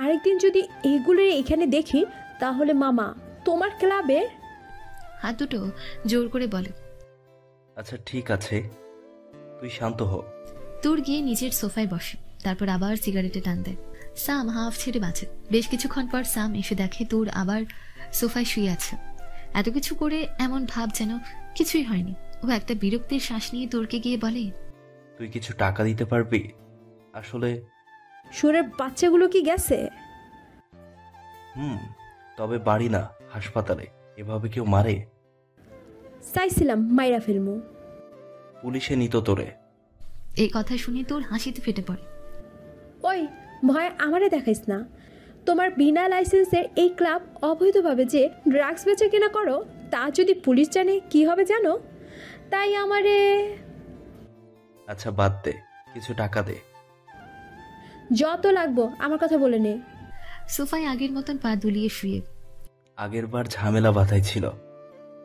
আরেকদিন যদি এগুলো এখানে দেখি তাহলে মামা তোমার ক্লাবের হাত দুটো জোর করে বলে। আচ্ছা ঠিক আছে, তুই শান্ত হ। তোর গিয়ে নিজের সোফায় বসে, তারপর আবার সিগারেটে টান দেয়। সাম হাফ ছেড়ে বাঁচে। বেশ কিছুক্ষণ পর সাম এসে দেখে তোর আবার সোফায় শুয়ে আছে। এত কিছু করে এমন ভাব যেন কিছুই হয়নি। ও একটা বিরক্তির শ্বাস নিয়ে তোরকে গিয়ে বলে, তুই কিছু টাকা দিতে পারবি? আসলে সুরের বাচ্চাগুলো কি গেছে? তবে বাড়ি না, হাসপাতালে। এভাবে কেউ মারে? চাইছিলাম মাইরা ফেলমু। পুলিশে নিত তোরে। এই কথা শুনে তোর হাসিতে ফেটে পড়ে। ওই ভয় আমারে দেখাইস না। তোমার বিনা লাইসেন্সের এই ক্লাব অবৈধভাবে যে ড্রাগস বেচা কেনা করো, তা যদি পুলিশ জানে কি হবে জানো? তাই আমারে। আচ্ছা বাদ দে, কিছু টাকা দে। যত লাগবো আমার কথা বলে নে। সোফায় আগের মতন পা দুলিয়ে শুয়ে। আগের বার ঝামেলা বাঁধাই ছিল,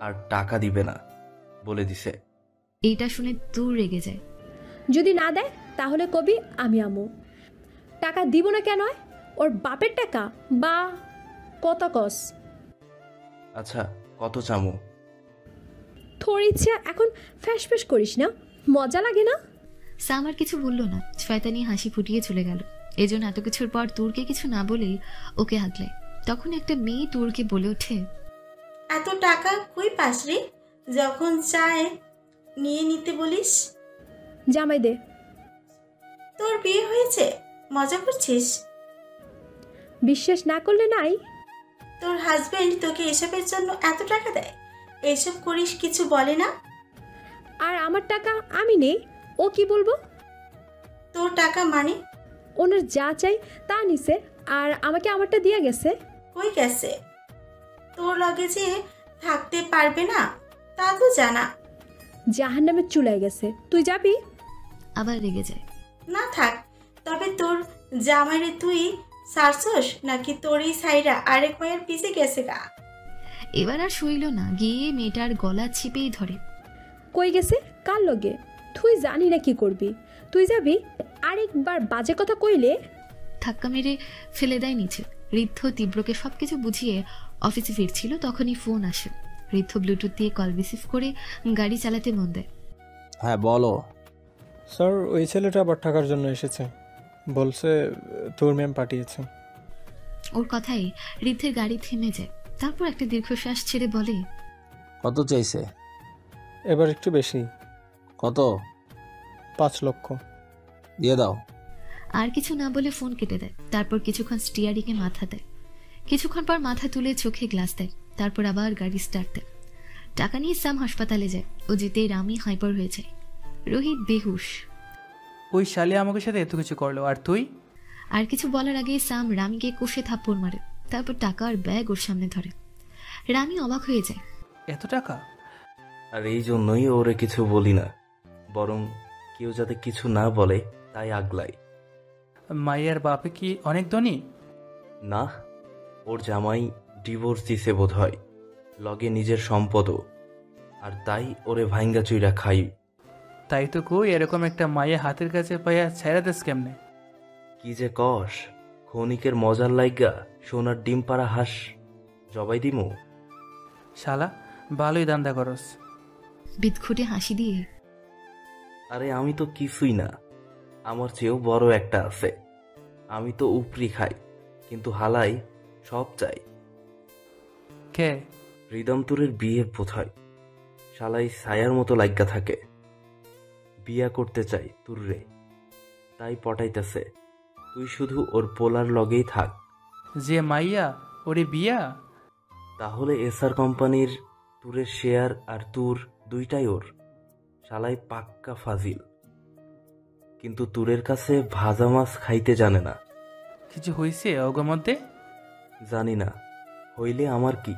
আর টাকা দিবে না বলে দিছে। এইটা শুনে তোর রেগে যায়। যদি না দেয় তাহলে কবি আমি আমু। টাকা দিব না কেন? ওর বাপের টাকা বা কত কস? আচ্ছা কত চামু? তোর ইচ্ছা, এখন ফ্যাস ফ্যাস করিস না, মজা লাগে না? সাম আর কিছু বলল না, শয়তানি হাসি ফুটিয়ে চলে গেল। এজন্য এত কিছুর পর তোরকে কিছু না বলেই ওকে হাগলায়। তখন একটা মেয়ে তোরকে বলে ওঠে, এত টাকা কই পাস রে, যখন চায় নিয়ে নিতে বলিস? জামাই দে। তোর বিয়ে হয়েছে, মজা করছিস? বিশ্বাস না করলে নাই। তোর হাজবেন্ড তোকে এসবের জন্য এত টাকা দেয়, এসব করিস কিছু বলে না? আর আমার টাকা আমি নেই, ও কি বলবো? তোর টাকা মানে? ওনার যা চাই তা নিছে, আর আমাকে আমারটা দিয়ে গেছে। কই গেছে? তোর লগে যে থাকতে পারবে না তা তো জানা। জাহান্নামে চুলায় গেছে, তুই যাবি? আবার রেগে যায়। না থাক, তবে তোর জামাইরে তুই সারছস নাকি তোর এই সাইরা আরেক মায়ের পিছে গেছে গা? এবার আর সইল না, গিয়ে মেয়েটার গলা চিপেই ধরে। কই গেছে? কার লগে? তুই জানি না কি করবি। তুই যাবি? আরেকবার বাজে কথা কইলে ধাক্কা মেরে ফেলে দেয় নিচে। ঋদ্ধ তীব্রকে সবকিছু বুঝিয়ে অফিসে ফিরছিল, তখনই ফোন আসে। ঋদ্ধ ব্লুটুথ দিয়ে কল রিসিভ করে গাড়ি চালাতে মন দেয়। হ্যাঁ বলো। স্যার, ওই ছেলেটা আবার টাকার জন্য এসেছে, বলছে তোর ম্যাম পাঠিয়েছে। ওর কথাই ঋদ্ধের গাড়ি থেমে যায়। তারপর একটা দীর্ঘশ্বাস ছেড়ে বলে, কত চাইছে? এবার একটু বেশি। কত? 5 লক্ষ। দিয়ে দাও। আর কিছু না বলে ফোন কেটে দেয়। তারপর কিছুক্ষণ স্টিয়ারিংয়ে মাথা দেয়। কিছুক্ষণ পর মাথা তুলে চোখে গ্লাস দেয়। তারপর আবার গাড়ি স্টার্ট দেয়। টাকা নিয়ে সাম হাসপাতালে যায়। ও যেতেই রামি হাইপার হয়ে যায়। রোহিত বেহুশ। ওই শালি আমাকে সাথে এত কিছু করলো, আর তুই? আর কিছু বলার আগেই সাম রামিকে কষে থাপ্পড় মারে। তারপর টাকা আর ব্যাগ ওর সামনে ধরে। রামি অবাক হয়ে যায়। এত টাকা? আর এই জন্যই ওরে কিছু বলি না, বরং কেউ যাতে কিছু না বলে তাই আগলাই। মাইয়ার বাপে কি অনেক ধনী? না, ওর জামাই ডিভোর্স দিছে বোধ হয়, লগে নিজের সম্পদও, আর তাই ওরে ভাইঙ্গা চুইরা খাই। তাই তো কই, এরকম একটা মাইয়া হাতের কাছে পাইয়া ছেড়া দেশ কেমনে? কি যে কস, ক্ষণিকের মজার লাইগা সোনার ডিম পাড়া হাঁস জবাই দিমু? শালা ভালোই দান্দা করস। বিদঘুটে হাসি দিয়ে, আরে আমি তো কিছুই না, আমার চেয়েও বড় একটা আছে। আমি তো উপরি খাই, কিন্তু হালাই সব চাই। কে? হৃদমতুরের বিয়ে বোধহয়। শালাই ছায়ার মতো লাইগা থাকে। বিয়া করতে চাই তুররে, তাই পটাইতেছে। তুই শুধু ওর পোলার লগেই থাক। যে মাইয়া ওরে বিয়া? তাহলে এসআর কোম্পানির তুরের শেয়ার আর তুর দুইটাই ওর। শালাই পাক্কা ফাজিল, কিন্তু তুরের কাছে ভাজা মাছ খাইতে জানে না। কিছু হইছে ওগো মধ্যে? জানি না, হইলে আমার কি।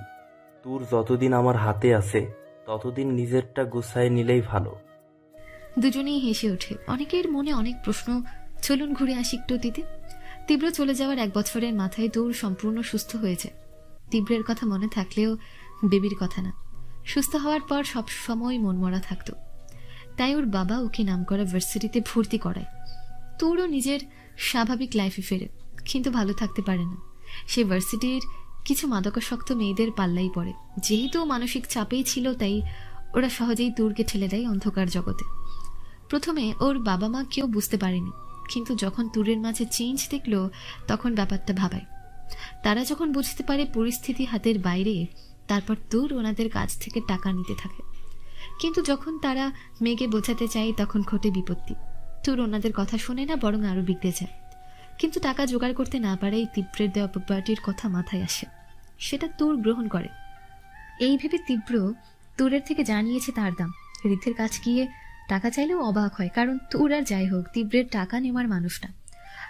তুর যতদিন আমার হাতে আছে ততদিন নিজেরটা গুছায় নিলেই ভালো। দুজনেই হেসে ওঠে। অনেকের মনে অনেক প্রশ্ন। চলুন ঘুরে আসি একটু অতীতে। তীব্র চলে যাওয়ার 1 বছরের মাথায় দৌড় সম্পূর্ণ সুস্থ হয়েছে। তীব্রের কথা মনে থাকলেও বেবির কথা না। সুস্থ হওয়ার পর সব সময় মনমরা থাকতো। তাই ওর বাবা ওকে নামকরা ভার্সিটিতে ভর্তি করায়। তোরও নিজের স্বাভাবিক লাইফে ফেরে, কিন্তু ভালো থাকতে পারে না। সে ভার্সিটির কিছু মাদকাসক্ত মেয়েদের পাল্লাই পড়ে। যেহেতু মানসিক চাপেই ছিল, তাই ওরা সহজেই তুরকে ঠেলে দেয় অন্ধকার জগতে। প্রথমে ওর বাবা মা কেউ বুঝতে পারেনি, কিন্তু যখন তুরের মাঝে চেঞ্জ দেখলো তখন ব্যাপারটা ভাবায়। তারা যখন বুঝতে পারে পরিস্থিতি হাতের বাইরে, তারপর তুর ওনাদের কাছ থেকে টাকা নিতে থাকে। কিন্তু যখন তারা মেয়েকে বোঝাতে চায় তখন ঘটে বিপত্তি। তুর ওনাদের কথা শোনে না, বরং আরো বিগড়ে যায়। কিন্তু টাকা জোগাড় করতে না পারেই তীব্রের দেওয়া প্রপার্টির কথা মাথায় আসে। সেটা তুর গ্রহণ করে। এই ভেবে তীব্র তুরের থেকে জানিয়েছে তার দাম। ঋদ্ধের কাছ গিয়ে টাকা চাইলেও অবাক হয়, কারণ তুর আর যাই হোক তীব্রের টাকা নেওয়ার মানুষ না।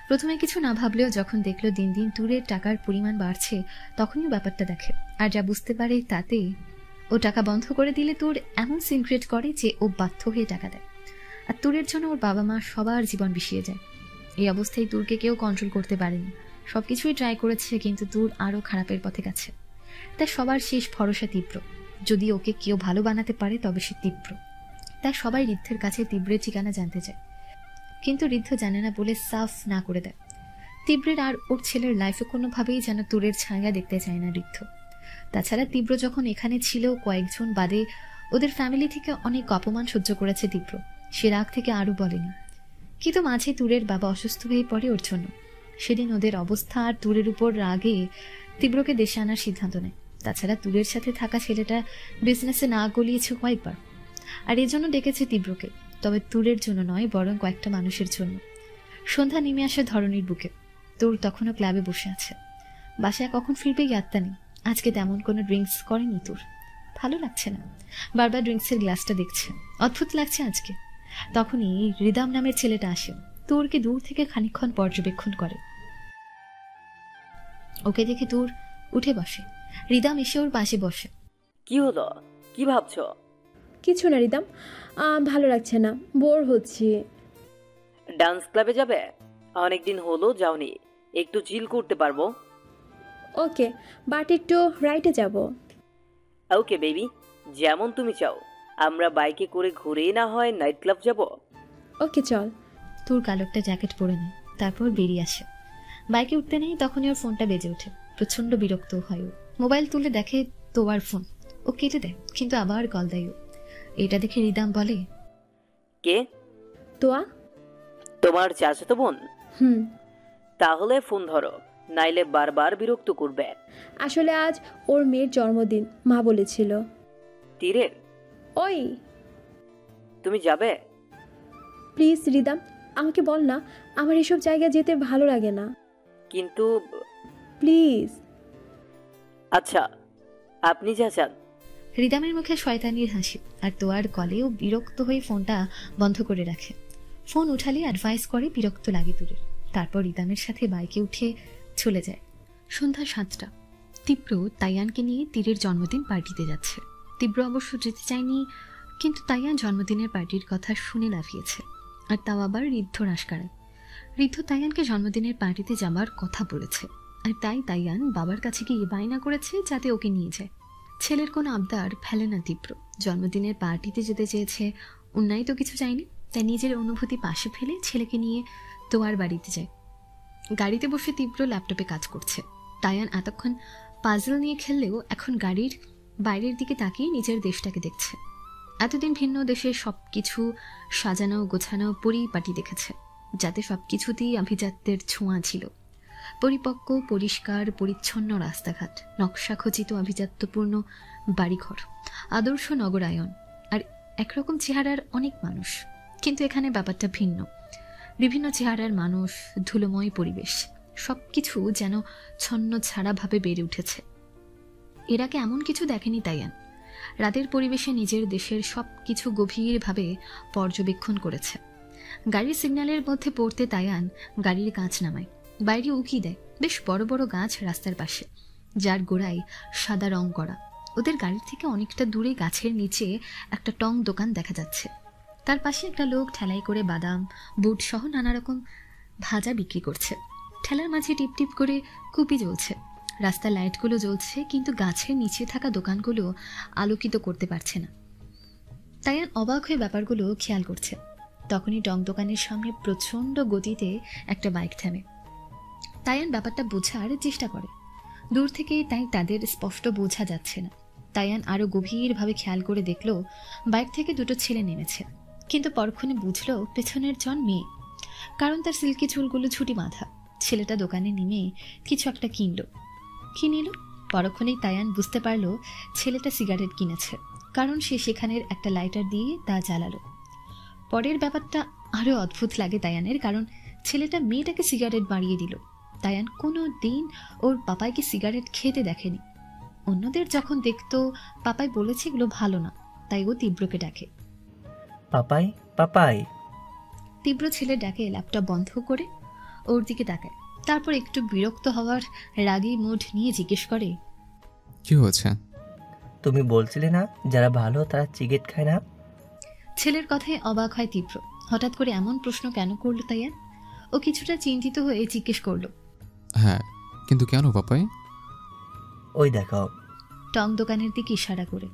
প্রথমে কিছু না ভাবলেও যখন দেখলো দিন দিন তুরের টাকার পরিমাণ বাড়ছে, তখনই ব্যাপারটা দেখে। আর যা বুঝতে পারে তাতে ও টাকা বন্ধ করে দিলে তুর এমন সিনক্রেট করে যে ও বাধ্য হয়ে টাকা দেয়। আর তুরের জন্য ওর বাবা মা সবার জীবন বিষিয়ে যায়। এই অবস্থায় তুরকে কেউ কন্ট্রোল করতে পারেনি। সবকিছুই ট্রাই করেছে, কিন্তু তুর আরো খারাপের পথে গেছে। তাই সবার শেষ ভরসা তীব্র। যদি ওকে কেউ ভালো বানাতে পারে তবে সে তীব্র। তাই সবাই ঋদ্ধের কাছে তীব্রের ঠিকানা জানতে চায়, কিন্তু ঋদ্ধ জানে না বলে সাফ না করে দেয়। তীব্রের আর ওর ছেলের লাইফে কোনোভাবেই যেন তুরের ছায়া দেখতে চায় না ঋদ্ধ। তাছাড়া তীব্র যখন এখানে ছিল, কয়েকজন বাদে ওদের ফ্যামিলি থেকে অনেক অপমান সহ্য করেছে তীব্র। সে রাগ থেকে আরও বলেনি। কিন্তু মাঝে তুরের বাবা অসুস্থ হয়ে পড়ে ওর জন্য। সেদিন ওদের অবস্থা আর তুরের উপর রাগে তীব্রকে দেশে আনার সিদ্ধান্ত নেয়। তাছাড়া তুরের সাথে থাকা ছেলেটা বিজনেসে না গলিয়েছে কয়েকবার, আর এজন্য ডেকেছে তীব্রকে। তবে তুরের জন্য নয়, বরং কয়েকটা মানুষের জন্য। সন্ধ্যা নেমে আসে ধরনীর বুকে। তুর তখনও ক্লাবে বসে আছে। বাসায় কখন ফিরবে ইয়াত্তা নেই। আজকে তেমন কোনো ড্রিঙ্কস করেনি তুর। ভালো লাগছে না, বারবার ড্রিঙ্কসের গ্লাসটা দেখছে। অদ্ভুত লাগছে আজকে। তখনই হৃদাম নামের ছেলেটা আসে। তুরকে দূর থেকে খানিকক্ষণ পর্যবেক্ষণ করে। ওকে দেখে তুর উঠে বসে। হৃদাম এসে ওর পাশে বসে। কি হলো, কি ভাবছো? কিছু না রিদাম, ভালো লাগছে না, বোর হচ্ছি। ডান্স ক্লাবে যাবে? অনেকদিন হলো যাওনি, একটু চিল করতে পারবো। ওকে, বাট একটু রাইটে যাব। ওকে বেবি, যেমন তুমি চাও। আমরা বাইকে করে ঘুরে না হয় নাইট ক্লাব যাব। ওকে চল। তুর কালো একটা জ্যাকেট পরে নেয়, তারপর বেরিয়ে আসে। বাইকে উঠতে নেই তখনই ওর ফোনটা বেজে ওঠে। প্রচন্ড বিরক্ত হয় ও। মোবাইল তুলে দেখে তোয়ার ফোন। ও কেটে দেয়, কিন্তু আবার কল দেয় ও। এটা দেখে হৃদাম বলে, কে? তোয়া। তোমার চাচাতো বোন? হুম। তাহলে ফোন ধরো, নাইলে বারবার বিরক্ত করবে। আসলে আজ ওর মেয়ের জন্মদিন, মা বলেছিল। তীরের? ওই, তুমি যাবে? প্লিজ রিদাম, আমাকে বল না, আমার এসব জায়গায় যেতে ভালো লাগে না। কিন্তু প্লিজ। আচ্ছা, আপনি যা চান। হৃদামের মুখে শয়তানির হাসি, আর তোয়ার কলেও বিরক্ত হয়ে ফোনটা বন্ধ করে রাখে। ফোন উঠালে অ্যাডভাইস করে, বিরক্ত লাগে তুরের। তারপর হৃদামের সাথে বাইকে উঠে চলে যায়। সন্ধ্যা 7টা। তীব্র তাইয়ানকে নিয়ে তীরের জন্মদিন পার্টিতে যাচ্ছে। তীব্র অবশ্য যেতে চায়নি, কিন্তু তাইয়ান জন্মদিনের পার্টির কথা শুনে লাফিয়েছে, আর তাও আবার ঋদ্ধ রাসকারায়। ঋদ্ধ তাইয়ানকে জন্মদিনের পার্টিতে যাবার কথা বলেছে, আর তাই তাইয়ান বাবার কাছে গিয়ে বায়না করেছে যাতে ওকে নিয়ে যায়। ছেলের কোনো আবদার ফেলে না তীব্র। জন্মদিনের পার্টিতে যেতে চেয়েছে, অন্যায় তো কিছু চায়নি। তাই নিজের অনুভূতি পাশে ফেলে ছেলেকে নিয়ে তোয়ার বাড়িতে যায়। গাড়িতে বসে তীব্র ল্যাপটপে কাজ করছে। তাইয়ান এতক্ষণ পাজল নিয়ে খেললেও এখন গাড়ির বাইরের দিকে তাকিয়ে নিজের দেশটাকে দেখছে। এতদিন ভিন্ন দেশে সবকিছু সাজানো গোছানো পরিপাটি দেখেছে, যাতে সবকিছুতেই আভিজাত্যের ছোঁয়া ছিল। পরিপক্ক, পরিষ্কার, পরিচ্ছন্ন রাস্তাঘাট, নকশাখচিত আভিজাত্যপূর্ণ বাড়িঘর, আদর্শ নগরায়ন, আর একরকম চেহারার অনেক মানুষ। কিন্তু এখানে ব্যাপারটা ভিন্ন। বিভিন্ন চেহারার মানুষ, ধুলোময় পরিবেশ, সবকিছু যেন ছন্ন ছাড়াভাবে বেড়ে উঠেছে। এর আগে এমন কিছু দেখেনি তাইয়ান। রাতের পরিবেশে নিজের দেশের সবকিছু গভীরভাবে পর্যবেক্ষণ করেছে। গাড়ির সিগন্যালের মধ্যে পড়তে তাইয়ান গাড়ির কাঁচ নামায়। বাইরে উকি দেয় বেশ বড় বড় গাছ রাস্তার পাশে, যার গোড়ায় সাদা রং করা। ওদের গাড়ির থেকে অনেকটা দূরে গাছের নিচে একটা টং দোকান দেখা যাচ্ছে। তার পাশে একটা লোক ঠেলাই করে বাদাম, বুট সহ নানা রকম ভাজা বিক্রি করছে। ঠেলার মাঝে টিপ টিপ করে কুপি জ্বলছে। রাস্তার লাইটগুলো জ্বলছে, কিন্তু গাছের নিচে থাকা দোকানগুলো আলোকিত করতে পারছে না। তাইয়ান অবাক হয়ে ব্যাপারগুলো খেয়াল করছে। তখনই টং দোকানের সামনে প্রচণ্ড গতিতে একটা বাইক থামে। তাইয়ান ব্যাপারটা বোঝার চেষ্টা করে। দূর থেকে তাই তাদের স্পষ্ট বোঝা যাচ্ছে না। তাইয়ান আরো গভীরভাবে খেয়াল করে দেখল বাইক থেকে দুটো ছেলে নেমেছে, কিন্তু পরক্ষণে বুঝলো পেছনের জন মেয়ে, কারণ তার সিল্কি চুলগুলো ছুটি বাঁধা। ছেলেটা দোকানে নেমে কিছু একটা কিনল। কি নিল? পরক্ষণেই তাইয়ান বুঝতে পারলো ছেলেটা সিগারেট কিনেছে, কারণ সে সেখানের একটা লাইটার দিয়ে তা জ্বালালো। পরের ব্যাপারটা আরো অদ্ভুত লাগে তাইয়ানের, কারণ ছেলেটা মেয়েটাকে সিগারেট বাড়িয়ে দিল। তাইয়ান কোনো দিন ওর পাপাইকে সিগারেট খেতে দেখেনি। অন্যদের যখন দেখতো পাপাই বলেছে এগুলো ভালো না, তাই ও তীব্রকে ডাকে। পাপাই, পাপাই। তীব্র ছেলে ডাকে ল্যাপটপ বন্ধ করে ওর দিকে তাকায়। তারপর একটু বিরক্ত হওয়ার রাগী মুড নিয়ে জিজ্ঞেস করে, কি হয়েছে? তুমি বলছিলে না যারা ভালো তারা সিগারেট খায় না? ছেলের কথায় অবাক হয় তীব্র। হঠাৎ করে এমন প্রশ্ন কেন করলো তাইয়ান? ও কিছুটা চিন্তিত হয়ে জিজ্ঞেস করলো, হ্যাঁ, কিন্তু কেন পাপাই? ওই দেখো। টং দোকানের দিকে ইশারা করে।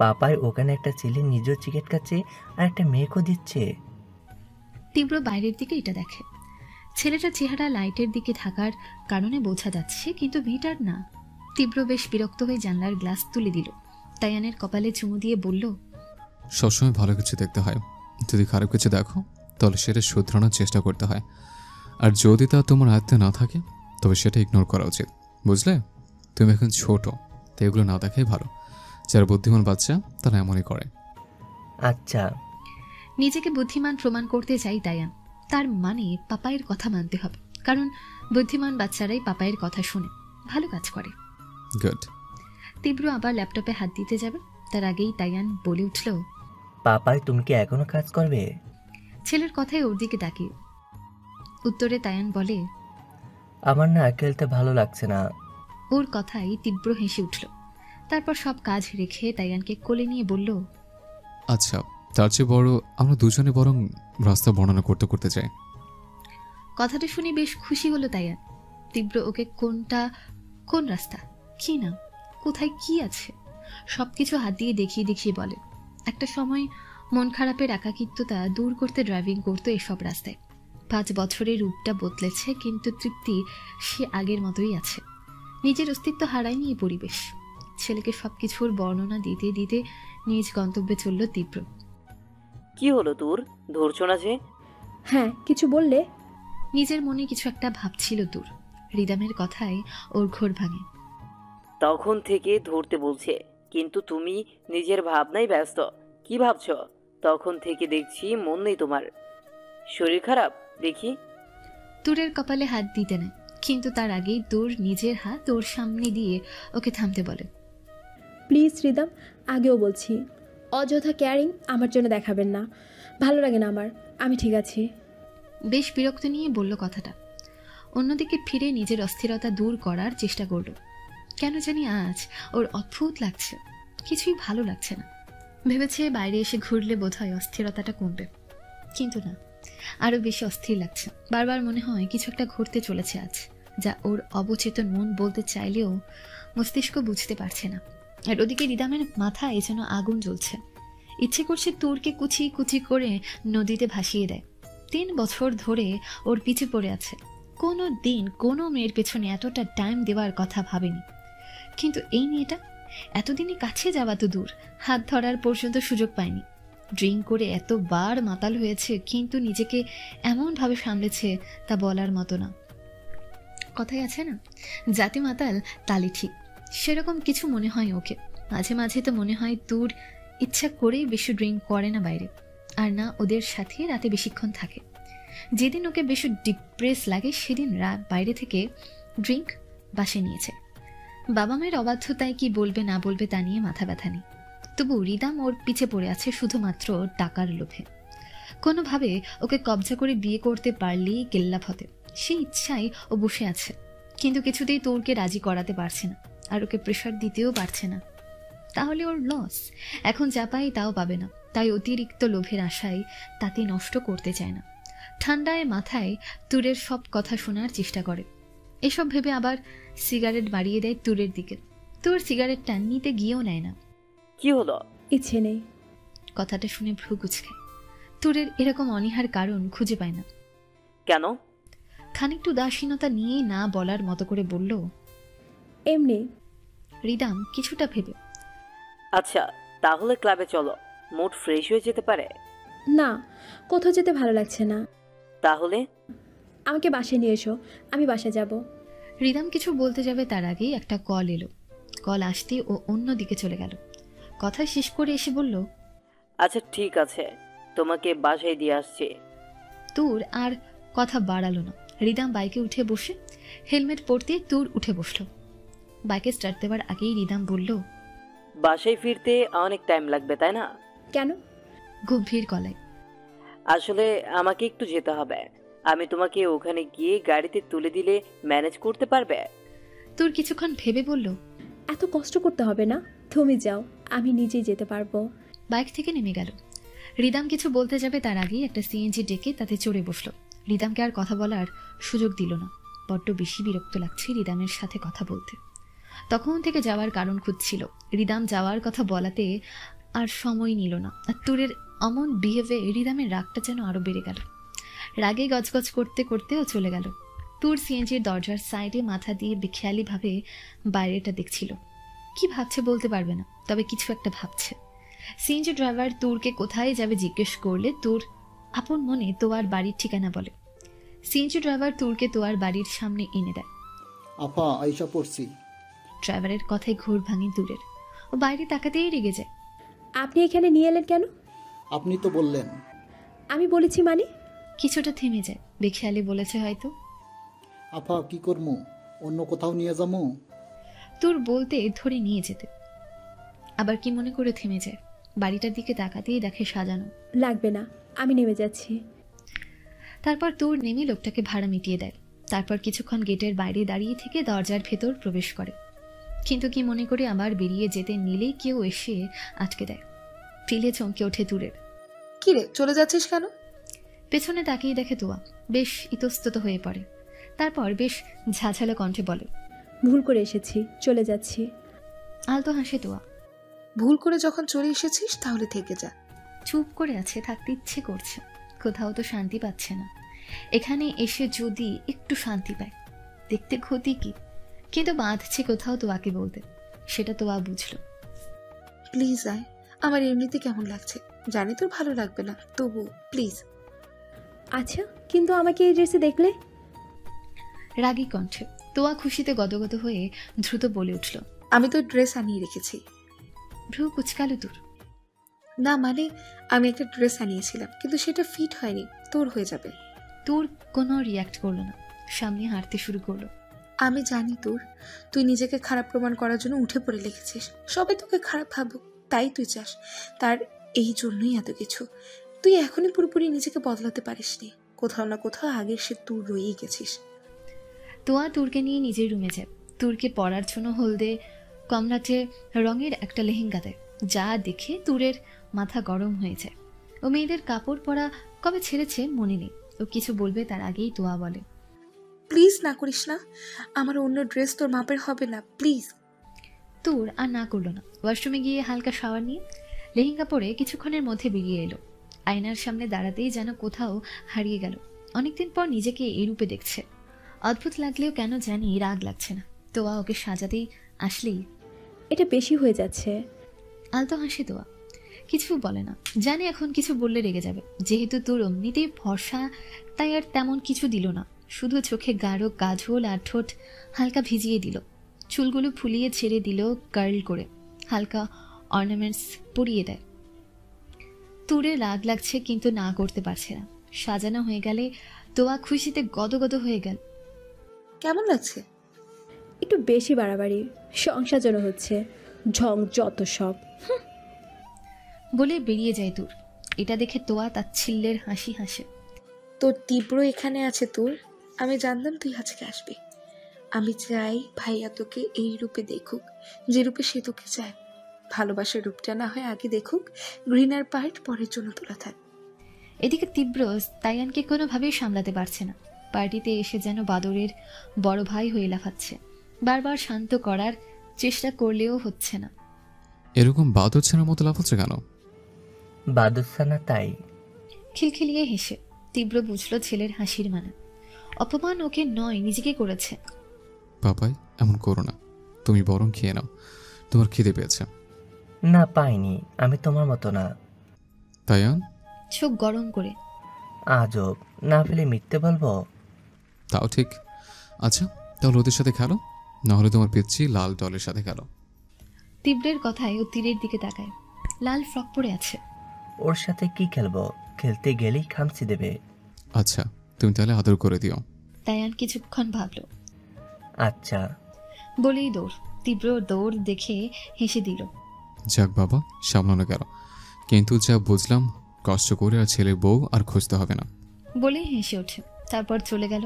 পাপাই ওখানে একটা ছেলে নিজেও সিগারেট খাচ্ছে আর একটা মেয়েকেও দিচ্ছে। তীব্র বাইরের দিকে এটা দেখে। ছেলেটার চেহারা লাইটের দিকে থাকার কারণে বোঝা যাচ্ছে, কিন্তু মেয়েটার না। তীব্র বেশ বিরক্ত হয়ে জানলার গ্লাস তুলে দিল। তাইয়ানের কপালে চুমু দিয়ে বলল, সবসময় ভালো কিছু দেখতে হয়, যদি খারাপ কিছু দেখো তাহলে সেটা শুধরানোর চেষ্টা করতে হয়, আর যদি তা তোমার আয়ত্তে না থাকে তবে সেটা ইগনোর করা উচিত, বুঝলে? তুমি এখন ছোট, তো এগুলো না দেখাই ভালো। যারা বুদ্ধিমান বাচ্চা তারা এমনই করে। আচ্ছা। নিজেকে বুদ্ধিমান প্রমাণ করতে চাই তাইয়ান। তার মানে পাপাইয়ের কথা মানতে হবে, কারণ বুদ্ধিমান বাচ্চারাই পাপাইয়ের কথা শুনে, ভালো কাজ করে। গুড। তীব্র আবার ল্যাপটপে হাত দিতে যাবে, তার আগেই তাইয়ান বলে উঠল, পাপাই তুমি কি এখনো কাজ করবে? ছেলের কথায় ওর দিকে তাকিয়ে। উত্তরে তাইয়ান বলে, আমার না খেলতে ভালো লাগছে না। ওর কথাই তীব্র হেসে উঠল। তারপর সব কাজ রেখে তাইয়ানকে কোলে নিয়ে বলল, আচ্ছা, তার চেয়ে বড় আমরা দুজনে বরং রাস্তা বর্ণনা করতে করতে যাই। কথাটা শুনে বেশ খুশি হলো তাইয়ান। তীব্র ওকে কোন রাস্তা, কি না, কোথায় কি আছে সবকিছু হাত দিয়ে দেখিয়ে দেখিয়ে বলে। একটা সময় মন খারাপের একাকিত্বতা দূর করতে ড্রাইভিং করতো এসব রাস্তায়। 5 বছরের রূপটা বদলেছে, কিন্তু তৃপ্তি সে আগের মতোই আছে। নিজের অস্তিত্ব হারায়নি এই পরিবেশ। ছেলেকে সবকিছুর বর্ণনা দিতে দিতে নিজ গন্তব্যে চলল তীব্র। কি হলো তোর, ধরছো না যে? হ্যাঁ, কিছু বললে? নিজের মনে কিছু একটা ভাবছিল দূর। রিদামের কথায় ওর ঘোর ভাঙে। তখন থেকে ধরতে বলছে, কিন্তু তুমি নিজের ভাবনায় ব্যস্ত। কি ভাবছ? তখন থেকে দেখছি মন নেই তোমার। শরীর খারাপ দেখি। দূরের কপালে হাত দিতে নেয়, কিন্তু তার আগেই দূর নিজের হাত ওর সামনে দিয়ে ওকে থামতে বলে। প্লিজ রিদম, আগেও বলছি, অযথা কেয়ারিং আমার জন্য দেখাবেন না, ভালো লাগে না আমার, আমি ঠিক আছি। বেশ বিরক্ত নিয়ে বলল কথাটা। অন্যদিকে ফিরে নিজের অস্থিরতা দূর করার চেষ্টা করল। কেন জানি আজ ওর অদ্ভুত লাগছে, কিছুই ভালো লাগছে না। ভেবেছে বাইরে এসে ঘুরলে বোধহয় অস্থিরতাটা কমবে, কিন্তু না, আরো বেশি অস্থির লাগছে। বারবার মনে হয় কিছু একটা ঘটতে চলেছে আজ, যা ওর অবচেতন মন বলতে চাইলেও মস্তিষ্ক বুঝতে পারছে না। আর ওদিকে রিদামের মাথায় যেন আগুন জ্বলছে। ইচ্ছে করছে তুরকে কুচি কুচি করে নদীতে ভাসিয়ে দেয়। 3 বছর ধরে ওর পিছে পড়ে আছে। কোনো দিন কোনো মেয়ের পেছনে এতটা টাইম দেওয়ার কথা ভাবেনি, কিন্তু এই মেয়েটা এতদিনই কাছে যাওয়া তো দূর, হাত ধরার পর্যন্ত সুযোগ পায়নি। ড্রিঙ্ক করে এতবার মাতাল হয়েছে, কিন্তু নিজেকে এমনভাবে সামলেছে তা বলার মতো না। কথাই আছে না, জাতি মাতাল তালি ঠিক, সেরকম কিছু মনে হয় ওকে। মাঝে মাঝে তো মনে হয় তোর ইচ্ছা করেই বেশি ড্রিঙ্ক করে না বাইরে, আর না ওদের সাথে রাতে বেশিক্ষণ থাকে। যেদিন ওকে বেশি ডিপ্রেস লাগে সেদিন রাত বাইরে থেকে ড্রিঙ্ক বাসে নিয়েছে। বাবা মায়ের অবাধ্যতায় কি বলবে না বলবে তা নিয়ে মাথা ব্যথা নেই, তবু রিদাম ওর পিছে পড়ে আছে শুধুমাত্র টাকার লোভে। কোনোভাবে ওকে কবজা করে বিয়ে করতে পারলেই কেল্লাফ হতে, সেই ইচ্ছাই ও বসে আছে। কিন্তু কিছুতেই তোরকে রাজি করাতে পারছে না, আর ওকে প্রেশার দিতেও পারছে না। তাহলে ওর লস, এখন যা পাই তাও পাবে না, তাই অতিরিক্ত লোভের আশায় তাতে নষ্ট করতে চায় না। ঠান্ডায় মাথায় তুরের সব কথা শোনার চেষ্টা করে। এসব ভেবে আবার সিগারেট বাড়িয়ে দেয় তুরের দিকে। তোর সিগারেটটা নিতে গিয়েও নেয় না। কি হলো? ইচ্ছে নেই। কথাটা শুনে ভ্রু কুচকায়। তোরের এরকম অনীহার কারণ খুঁজে পায় না। কেন? খানিকটু উদাসীনতা নিয়ে না বলার মতো করে বলল, এমনি। রিদাম কিছুটা ভেবে, আচ্ছা তাহলে ক্লাবে চলো, মুড ফ্রেশ হয়ে যেতে পারে। না, কোথাও যেতে ভালো লাগছে না। তাহলে আমাকে বাসায় নিয়ে এসো, আমি বাসায় যাব। রিদাম কিছু বলতে যাবে তার আগেই একটা কল এলো। কল আসতে ও অন্য দিকে চলে গেল। কথা শেষ করে এসে বলল, আচ্ছা ঠিক আছে, তোমাকে বাসায় দিয়ে আসছি। তুর আর কথা বাড়ালো না। রিদাম বাইকে উঠে বসে হেলমেট পরতে তুর উঠে বসলো। বাইকে স্টার্ট দেওয়ার আগেই রিদাম বলল, বাসায় ফিরতে অনেক টাইম লাগবে তাই না? কেন? গম্ভীর গলায়। আসলে আমাকে একটু যেতে হবে, আমি তোমাকে ওখানে গিয়ে গাড়িতে তুলে দিলে ম্যানেজ করতে পারবে? তুর কিছুক্ষণ ভেবে বলল, এত কষ্ট করতে হবে না, তুমি যাও, আমি নিজেই যেতে পারবো। বাইক থেকে নেমে গেল। রিদাম কিছু বলতে যাবে তার আগেই একটা সিএনজি ডেকে তাতে চড়ে বসলো। রিদামকে আর কথা বলার সুযোগ দিল না। বড্ড বেশি বিরক্ত লাগছে রিদামের সাথে কথা বলতে। তখন থেকে যাওয়ার কারণ খুঁজছিল। রিদাম যাওয়ার কথা বলাতে আর সময় নিল না। আর তুরের অমন বিহেভে রিদামের রাগটা যেন আরো বেড়ে গেল। রাগে গজগজ করতে করতেও চলে গেল। তুর সিএনজির দরজার সাইডে মাথা দিয়ে বেখেয়ালিভাবে বাইরেটা দেখছিল। কি ভাবছে বলতে পারবে না, তবে কিছু একটা ভাবছে। সিএনজি ড্রাইভার তুরকে কোথায় যাবে জিজ্ঞেস করলে তুর আপন মনে তোয়ার বাড়ির ঠিকানা বলে। সিএনজি ড্রাইভার তুরকে তোয়ার বাড়ির সামনে এনে দেয়। আপা আইসা পড়ছি। ড্রাইভারের কথায় ঘোর ভাঙি তুরের। ও বাইরে তাকাতেই রেগে যায়। আপনি এখানে নিয়ে এলেন কেন? আপনি তো বললেন। আমি বলেছি মানে? কিছুটা থেমে যায়। বেখেয়ালি বলেছে হয়তো। আপা কি করবো, অন্য কোথাও নিয়ে যাবো? তোর বলতে ধরে নিয়ে যেতে, আবার কি মনে করে থেমে যায়। বাড়িটার দিকে তাকাতেই দেখে সাজানো। লাগবে না, আমি নেমে যাচ্ছি। তারপর তোর নেমে লোকটাকে ভাড়া মিটিয়ে দেয়। তারপর কিছুক্ষণ গেটের বাইরে দাঁড়িয়ে থেকে দরজার ভেতর প্রবেশ করে। কিন্তু কি মনে করে আবার বেরিয়ে যেতে নিলেই কেউ এসে আটকে দেয়। ফিলে চমকে ওঠে তুরের। কি রে, চলে যাচ্ছিস কেন? পেছনে তাকিয়ে দেখে তোয়া বেশ ইতস্তত হয়ে পড়ে। তারপর বেশ ঝাঝালো কণ্ঠে বলে, ভুল করে এসেছি, চলে যাচ্ছি। আলতো হাসে তোয়া। ভুল করে যখন চলে এসেছিস তাহলে থেকে যা। চুপ করে আছে, থাকতে ইচ্ছে করছে। কোথাও তো শান্তি পাচ্ছে না। এখানে এসে যদি একটু শান্তি পায়, দেখতে ক্ষতি কি, কিন্তু বাঁধছে কোথাও তোয়াকে বলতে। সেটা তোয়া বুঝলো। প্লিজ আয়, আমার এমনিতে কেমন লাগছে জানি তোর ভালো লাগবে না, তবু প্লিজ। আচ্ছা, কিন্তু আমাকে এই ড্রেসে দেখলে? রাগী কণ্ঠে তোয়া খুশিতে গদগদ হয়ে দ্রুত বলে উঠল, আমি তোর ড্রেস আনিয়ে রেখেছি। ভ্রু কুচকালো তোর। না মানে, আমি একটা ড্রেস আনিয়েছিলাম কিন্তু সেটা ফিট হয়নি, তোর হয়ে যাবে। তোর কোনো রিয়াক্ট করলো না, সামনে হাঁটতে শুরু করলো। আমি জানি তোর, তুই নিজেকে খারাপ প্রমাণ করার জন্য উঠে পড়ে লিখেছিস। সবাই তোকে খারাপ ভাবুক তাই তুই চাস, তার এই জন্যই এত কিছু। তুই এখনই পুরোপুরি নিজেকে বদলাতে পারিসনি। কোথাও না কোথাও আগের সে তুই রয়েই গেছিস। তোয়া তুরকে নিয়ে নিজের রুমে যায়। তুরকে পরার জন্য হলদে কমলাটে রঙের একটা লেহেঙ্গা দেয়, যা দেখে তুরের মাথা গরম হয়ে যায়। ও মেয়েদের কাপড় পরা কবে ছেড়েছে মনে নেই। ও কিছু বলবে তার আগেই তোয়া বলে, প্লিজ না করিস না, আমার অন্য ড্রেস তোর মাপের হবে না, প্লিজ। তুর আর না করলো না। ওয়াশরুমে গিয়ে হালকা শাওয়ার নিয়ে লেহেঙ্গা পরে কিছুক্ষণের মধ্যে বেরিয়ে এলো। আয়নার সামনে দাঁড়াতেই যেন কোথাও হারিয়ে গেল। অনেকদিন পর নিজেকে এই রূপে দেখছে। অদ্ভুত লাগলেও কেন জানি রাগ লাগছে না। তোয়া ওকে সাজাতেই আসলেই, এটা বেশি হয়ে যাচ্ছে। আলতো হাসে তোয়া, কিছু বলে না। জানে এখন কিছু বললে রেগে যাবে। যেহেতু তোর এমনিতেই ভরসা, তাই আর তেমন কিছু দিল না। শুধু চোখে গাঢ় কাজল আর ঠোঁট হালকা ভিজিয়ে দিল। চুলগুলো ফুলিয়ে ছেড়ে দিল কার্ল করে। হালকা অর্নামেন্টস পরিয়ে দেয়। তুরে রাগ লাগছে কিন্তু না করতে পারছে না। সাজানো হয়ে গেলে তোয়া খুশিতে গদগদ হয়ে গেল। কেমন লাগছে? একটু বেশি বাড়াবাড়ি, সংসার জন্য হচ্ছে, ঝং যত সব বলে বেরিয়ে যায় তুর। এটা দেখে তোয়া তাচ্ছিল্যের হাসি হাসে। তোর তীব্র এখানে আছে তোর, আমি জানতাম তুই আজকে আসবি। আমি চাই ভাইয়া তোকে এই রূপে দেখুক যে রূপে সে তোকে চায়। ভালোবাসার রূপটা না হয় আগে দেখুক, ঘৃণার পার্ট পরের জন্য তোলা থাক। এদিকে তীব্র তাইয়ানকে কোনোভাবেই সামলাতে পারছে না। পার্টিতে এসে যেন বাদরের বড় ভাই হয়ে লাফাচ্ছে। বারবার শান্ত করার চেষ্টা করলেও হচ্ছে না। এরকম বাদর ছেনার মতো লাফাচ্ছে কেন? বাদুসানা তাই। খিলখিলিয়ে হেসে তীব্র বুঝল ছেলের হাসির মানে। অপমান ওকে নয়, নিজেকে করেছে। পাপাই, এমন করো না, তুমি বরং খেয়ে নাও, তোমার খিদে পেয়েছে। না, পাইনি, আমি তোমার মতো না। তাইয়ান চোখ গরম করে, আজব, না ফেলে মিথ্যে বলবো? তাও ঠিক। আচ্ছা, তাহলে ওদের সাথে খেলো, নাহলে তোমার পিচ্ছি লাল ডলের সাথে খেলো। তীব্রের কথায় ও তীরের দিকে তাকায়। লাল ফ্রক পরে আছে। ওর সাথে কি খেলবো? খেলতে গেলেই খামচি দেবে। আচ্ছা, তুমি তাহলে আদর করে দিও। তাইয়ান কিছুক্ষণ ভাবল। আচ্ছা বলেই দৌড়। তীব্র দৌড় দেখে হেসে দিল। যাক বাবা, সামলানো গেল, কিন্তু যা বুঝলাম কষ্ট করে আর ছেলের বউ আর খুঁজতে হবে না। বলেই হেসে ওঠে। তারপর চলে গেল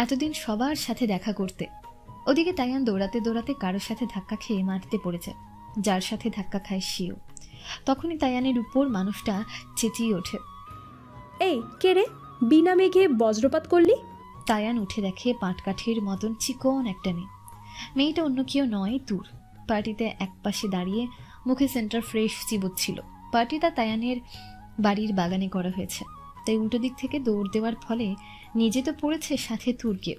এতদিন সবার সাথে দেখা করতে। ওদিকে তাইয়ান দৌড়াতে দৌড়াতে কারোর সাথে ধাক্কা খেয়ে মাটিতে পড়ে যায়। যার সাথে ধাক্কা খায় সেও। তখনই তাইয়ানের উপর মানুষটা চেঁচিয়ে ওঠে, এই কে রে, বিনা মেঘে বজ্রপাত করলি? তাইয়ান উঠে দেখে পাটকাঠির মতন চিকন একটা মেয়ে। মেয়েটা অন্য কেউ নয়, তুর। পার্টিতে একপাশে দাঁড়িয়ে মুখে সেন্টার ফ্রেশ চিবোচ্ছিল। পার্টিটা তাইয়ানের বাড়ির বাগানে করা হয়েছে, তাই উল্টো দিক থেকে দৌড় দেওয়ার ফলে নিজে তো পড়েছে, সাথে তুরকে।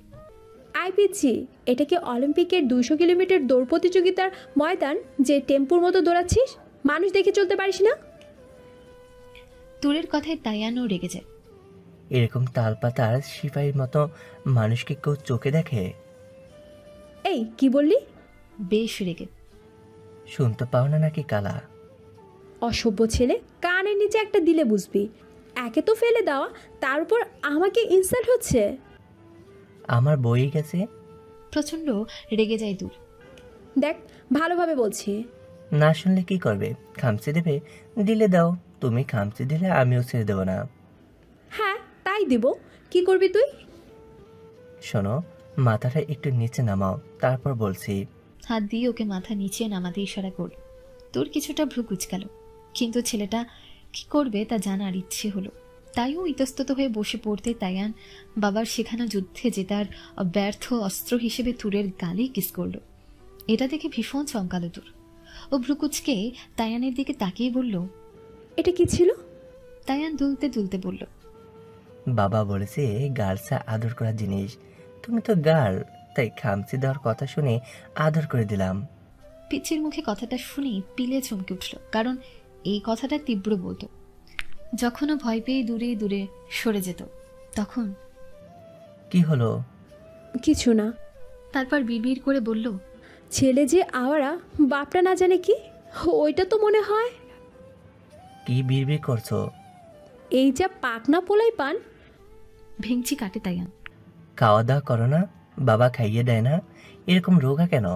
আই পিচ্ছি, এটা কি অলিম্পিকের 200 কিলোমিটার দৌড় প্রতিযোগিতার ময়দান যে টেম্পুর মতো দৌড়াচ্ছিস? মানুষ দেখে চলতে পারিস না? তুরের কথায় তাইয়ানও রেগে যায়। এরকম তালপাতার সিপাহীর মতো মানুষকে কেউ চোখে দেখে? এই কি বললি? বেশ রেগে। শুনতে পাও না নাকি কালা? অসভ্য ছেলে, কানের নিচে একটা দিলে বুঝবি। একে তো ফেলে দেওয়া, তার উপর আমাকে ইনসাল্ট হচ্ছে। আমার বই গেছে। প্রচন্ড রেগে যায় দূর। দেখ, ভালোভাবে বলছি। না শুনলে কি করবে? খামচি দেবে? দিলে দাও, তুমি খামচি দিলে আমিও ছেড়ে দেবো না। হ্যাঁ, তাই দিব। কি করবি তুই? শোনো, মাথাটা একটু নিচে নামাও, তারপর বলছি। হাত দিয়ে ওকে মাথা নিচে নামাতে ইশারা করল। তোর কিছুটা ভ্রু কুচকাল, কিন্তু ছেলেটা কি করবে তা জানার ইচ্ছে হলো। তাইও ইতস্তত হয়ে বসে পড়তে তাইয়ান বাবার শেখানো যুদ্ধে জেতার ব্যর্থ অস্ত্র হিসেবে তুরের গালে কিস করল। এটা দেখে ভীষণ চমকালো তুর। ও ভ্রুকুচকে তাইয়ানের দিকে তাকিয়ে বলল, এটা কি ছিল? তাইয়ান দুলতে দুলতে বলল, বাবা বলেছে গার্লসা আদর করার জিনিস, তুমি তো গার্ল, তাই খামচি দেওয়ার কথা শুনে আদর করে দিলাম। পিচ্ছির মুখে কথাটা শুনেই পিলে চমকে উঠল, কারণ এই কথাটা তীব্র বলতো। যখনও ভয় পেয়ে দূরে দূরে সরে যেত তখন। কি হলো? কিছু না। তারপর বিড়বিড় করে বলল, ছেলে যে আওয়ারা, বাপটা না জানে কি, ওইটা তো মনে হয়। কি বিড়বিড় করছো? এই যা পাকনা পোলাই পান। ভেঙচি কাটে তাইয়ান। খাওয়া দাওয়া করো না? বাবা খাইয়ে দেয় না? এরকম রোগা কেন?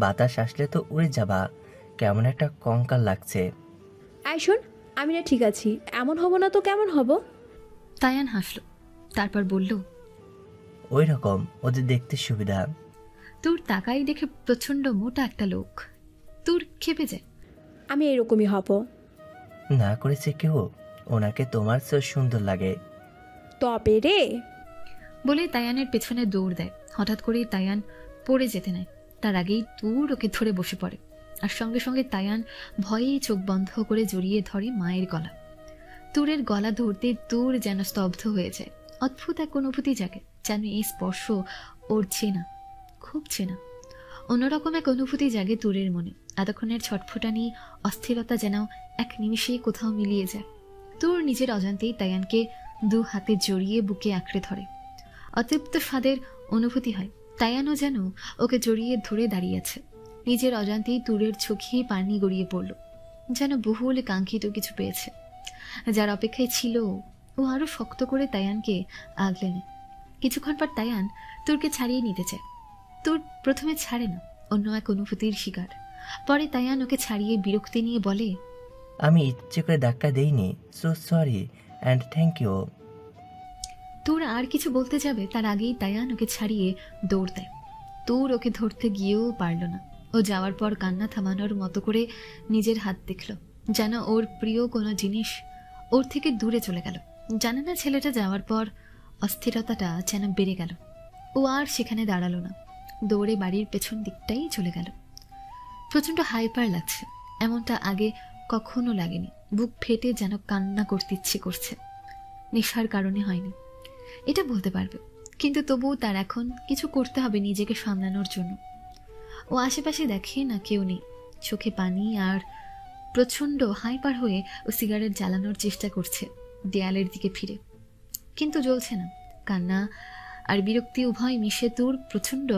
বাতাস আসলে তো উড়ে যাবা, কেমন একটা কঙ্কাল লাগছে। আই শোন, আমি না ঠিক আছি, এমন হব না তো কেমন হব? তাইয়ান হাসল, তারপর বলল, ওই রকম, ওদের দেখতে সুবিধা। তোর তাকাই দেখে প্রচন্ড মোটা একটা লোক। তোর খেপে যায়। আমি এরকমই হব। না করেছে কেউ? ওনাকে তোমার চেয়ে সুন্দর লাগে। তবে রে, বলে তাইয়ানের পেছনে দৌড় দেয়। হঠাৎ করেই তাইয়ান পড়ে যেতে নেয়, তার আগেই তুর ওকে ধরে বসে পড়ে। আর সঙ্গে সঙ্গে তাইয়ান ভয়ে চোখ বন্ধ করে জড়িয়ে ধরে মায়ের গলা। তুরের গলা ধরতে তুর যেন স্তব্ধ হয়ে যায়। অদ্ভুত এক অনুভূতি জাগে, যেন এই স্পর্শ ওর চেনা, খুব চেনা। অন্যরকম এক অনুভূতি জাগে তুরের মনে। এতক্ষণের ছটফটানি, অস্থিরতা যেন এক নিমিষেই কোথাও মিলিয়ে যায়। তুর নিজের অজান্তেই তাইয়ানকে দু হাতে জড়িয়ে বুকে আঁকড়ে ধরে। অতৃপ্ত স্বাদের অনুভূতি হয়। তাইয়ানও যেন ওকে জড়িয়ে ধরে দাঁড়িয়ে আছে। নিজের অজান্তেই তুরের চোখে পানি গড়িয়ে পড়ল, যেন বহুল কাঙ্ক্ষিত কিছু পেয়েছে, যার অপেক্ষায় ছিল। ও আরো শক্ত করে তাইয়ানকে আগলে নেয়। কিছুক্ষণ পর তাইয়ান তুরকে ছাড়িয়ে নিতে চায়। তুর প্রথমে ছাড়ে না, অন্য এক অনুভূতির শিকার। পরে তাইয়ান ওকে ছাড়িয়ে বিরক্তি নিয়ে বলে, আমি ইচ্ছে করে ধাক্কা দেইনি, so sorry and thank you. তুর আর কিছু বলতে যাবে তার আগেই তাইয়ান ওকে ছাড়িয়ে দৌড় দেয়। তুর ওকে ধরতে গিয়েও পারল না। ও যাওয়ার পর কান্না থামানোর মতো করে নিজের হাত দেখল, যেন ওর প্রিয় কোনো জিনিস ওর থেকে দূরে চলে গেল। জানে না ছেলেটা যাওয়ার পর অস্থিরতাটা যেন বেড়ে গেল। ও আর সেখানে দাঁড়ালো না, দৌড়ে বাড়ির পেছন দিকটাই চলে গেল। প্রচণ্ড হাইপার লাগছে, এমনটা আগে কখনো লাগেনি। বুক ফেটে যেন কান্না করতে ইচ্ছে করছে। নেশার কারণে হয়নি এটা বলতে পারবে, কিন্তু তবুও তার এখন কিছু করতে হবে নিজেকে সামলানোর জন্য। ও আশেপাশে দেখে না কেউ নেই, চোখে পানি, আর প্রচণ্ড হাইপার হয়ে ও সিগারেট জ্বালানোর চেষ্টা করছে দেয়ালের দিকে ফিরে, কিন্তু জ্বলছে না। কান্না আর বিরক্তি উভয় মিশে তোর প্রচণ্ড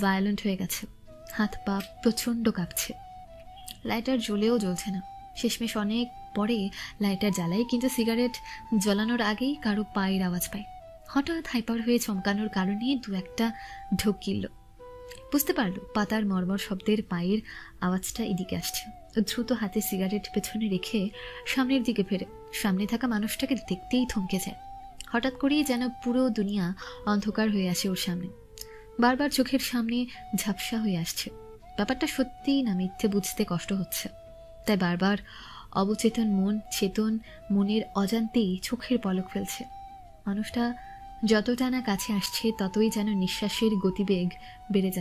ভায়োলেন্ট হয়ে গেছে, হাত পা প্রচণ্ড কাঁপছে। লাইটার জ্বলেও জ্বলছে না। শেষমেশ অনেক পরে লাইটার জ্বালায়, কিন্তু সিগারেট জ্বলানোর আগেই কারো পায়ের আওয়াজ পায়। হঠাৎ হাইপার হয়ে চমকানোর কারণে দু একটা ঢোক গিলল। বুঝতে পারলো পাতার মর্মর শব্দের পায়ের আওয়াজটা এদিকে আসছে। দ্রুত হাতে সিগারেট পেছনে রেখে সামনের দিকে ফেরে সামনে থাকা মানুষটাকে দেখতেই থমকে যায়। হঠাৎ করেই যেন পুরো দুনিয়া অন্ধকার হয়ে আসে ওর সামনে, বারবার চোখের সামনে ঝাপসা হয়ে আসছে। ব্যাপারটা সত্যিই না মিথ্যে বুঝতে কষ্ট হচ্ছে, তাই বারবার অবচেতন মন চেতন মনের অজান্তেই চোখের পলক ফেলছে। মানুষটা যতটা না কাছে আসছে ততই যেন নিঃশ্বাসের গতিবেগ বেড়ে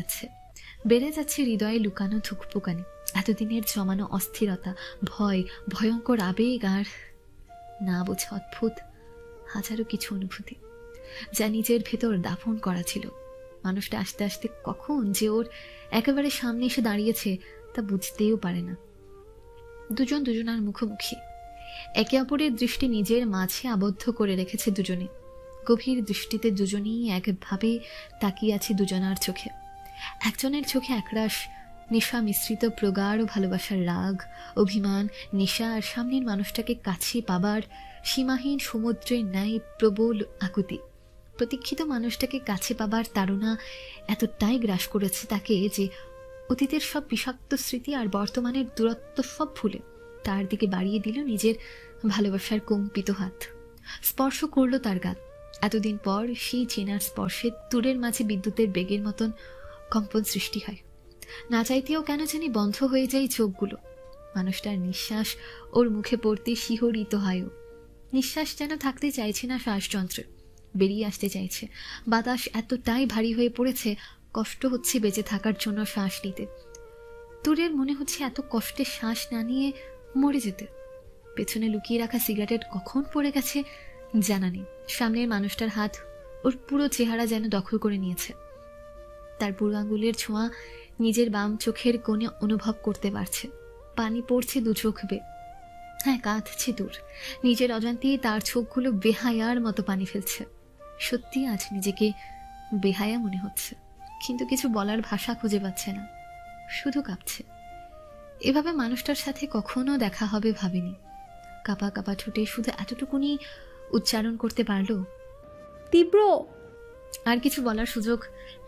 যাচ্ছে হৃদয়ে লুকানো ধুকপুকানি, এতদিনের জমানো অস্থিরতা, ভয়, ভয়ঙ্কর আবেগ আর না বোঝা অদ্ভুত হাজারো কিছু অনুভূতি যা নিজের ভেতর দাফন করা ছিল। মানুষটা আস্তে আস্তে কখন যে ওর একেবারে সামনে এসে দাঁড়িয়েছে তা বুঝতেও পারে না। দুজন দুজনার মুখোমুখি, একে অপরের দৃষ্টি নিজের মাঝে আবদ্ধ করে রেখেছে দুজনে। গভীর দৃষ্টিতে দুজনেই একভাবে তাকিয়ে আছে দুজনার চোখে। একজনের চোখে একরাশ নেশা মিশ্রিত প্রগাঢ় ভালোবাসার রাগ, অভিমান, নেশা, আর সামনের মানুষটাকে কাছে পাবার সীমাহীন সমুদ্রের ন্যায় প্রবল আকুতি। প্রতীক্ষিত মানুষটাকে কাছে পাবার তাড়না এতটাই গ্রাস করেছে তাকে যে অতীতের সব বিষাক্ত স্মৃতি আর বর্তমানের দূরত্ব সব ভুলে তার দিকে বাড়িয়ে দিল নিজের ভালোবাসার কম্পিত হাত। স্পর্শ করল তার গাল। এতদিন পর সেই চেনার স্পর্শে তুরের মাঝে বিদ্যুতের বেগের মতন কম্পন সৃষ্টি হয়। না চাইতেও কেন জানি বন্ধ হয়ে যায় চোখগুলো। মানুষটার নিঃশ্বাস ওর মুখে পড়তে শিহরিত হয়। নিঃশ্বাস যেন থাকতে চাইছে না, শ্বাসযন্ত্রে বেরিয়ে আসতে চাইছে। বাতাস এতটাই ভারী হয়ে পড়েছে কষ্ট হচ্ছে বেঁচে থাকার জন্য শ্বাস নিতে। তুরের মনে হচ্ছে এত কষ্টে শ্বাস না নিয়ে মরে যেতে। পেছনে লুকিয়ে রাখা সিগারেট কখন পড়ে গেছে জানা নেই। সামনের মানুষটার হাত ওর পুরো চেহারা যেন দখল করে নিয়েছে। তার বুড়ো আঙুলের ছোঁয়া নিজের বাম চোখের কোণে অনুভব করতে পারছে। পানি পড়ছে দু চোখ বেয়ে। হ্যাঁ, কাঁদছে দূর। নিজের অজান্তেই তার চোখগুলো বেহায়ার মতো পানি ফেলছে। সত্যি আজ নিজেকে বেহায়া মনে হচ্ছে, কিন্তু কিছু বলার ভাষা খুঁজে পাচ্ছে না, শুধু কাঁপছে। এভাবে মানুষটার সাথে কখনো দেখা হবে ভাবিনি। কাঁপা কাঁপা ঠোঁটে শুধু এতটুকুনি উচ্চারণ করতে পারলো, তীব্র। আর কিছু বলার সুযোগ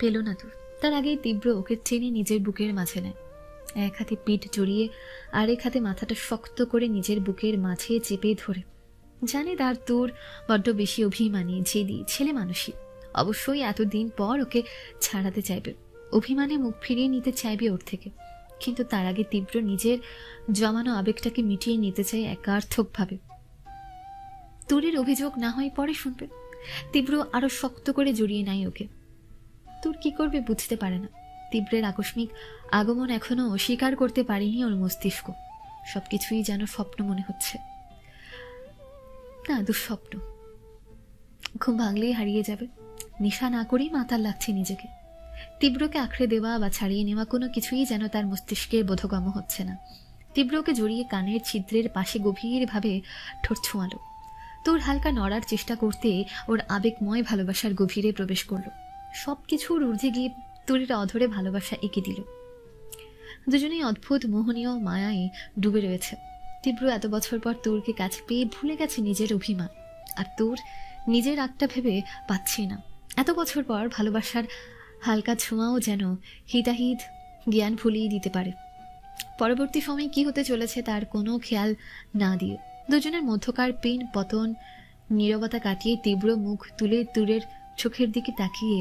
পেল না তোর। তার আগেই তীব্র ওকে টেনে নিজের বুকের মাঝে নেয়। এক হাতে পিঠ জড়িয়ে আরেক হাতে মাথাটা শক্ত করে নিজের বুকের মাঝে চেপে ধরে। জানে তার তোর বড্ড বেশি অভিমানী, জেদি ছেলে মানুষই। অবশ্যই এতদিন পর ওকে ছাড়াতে চাইবে, অভিমানে মুখ ফিরিয়ে নিতে চাইবে ওর থেকে। কিন্তু তার আগে তীব্র নিজের জমানো আবেগটাকে মিটিয়ে নিতে চায় একার্থকভাবে। তোরের অভিযোগ না হয় পরে শুনবে। তীব্র আরো শক্ত করে জড়িয়ে নেয় ওকে। তোর কি করবে বুঝতে পারে না। তীব্রের আকস্মিক আগমন এখনো অস্বীকার করতে পারেনি ওর মস্তিষ্ক। সবকিছুই যেন স্বপ্ন মনে হচ্ছে, না দুঃস্বপ্ন। ঘুম ভাঙলেই হারিয়ে যাবে। নেশা না করেই মাতাল লাগছে নিজেকে। তীব্রকে আঁকড়ে দেওয়া বা ছাড়িয়ে নেওয়া কোনো কিছুই যেন তার মস্তিষ্কে বোধগম্য হচ্ছে না। তীব্রকে জড়িয়ে কানের ছিদ্রের পাশে গভীরভাবে ঠোঁট ছোঁয়ালো। তোর হালকা নড়ার চেষ্টা করতে ওর আবেগময় ভালোবাসার গভীরে প্রবেশ করলো। সবকিছুর ঊর্ধ্বে গিয়ে তোরের অধরে ভালোবাসা এঁকে দিল। দুজনেই অদ্ভুত মোহনীয় মায়ায় ডুবে রয়েছে। তীব্র এত বছর পর তোরকে কাছে পেয়ে ভুলে গেছে নিজের অভিমান, আর তোর নিজের রাগটা ভেবে পাচ্ছি না। এত বছর পর ভালোবাসার হালকা ছোঁয়াও যেন হিতাহিত জ্ঞান ভুলিয়ে দিতে পারে। পরবর্তী সময় কি হতে চলেছে তার কোনো খেয়াল না দিয়ে দুজনের মধ্যকার পেন পতন নীরবতা কাটিয়ে তীব্র মুখ তুলে তুরের চোখের দিকে তাকিয়ে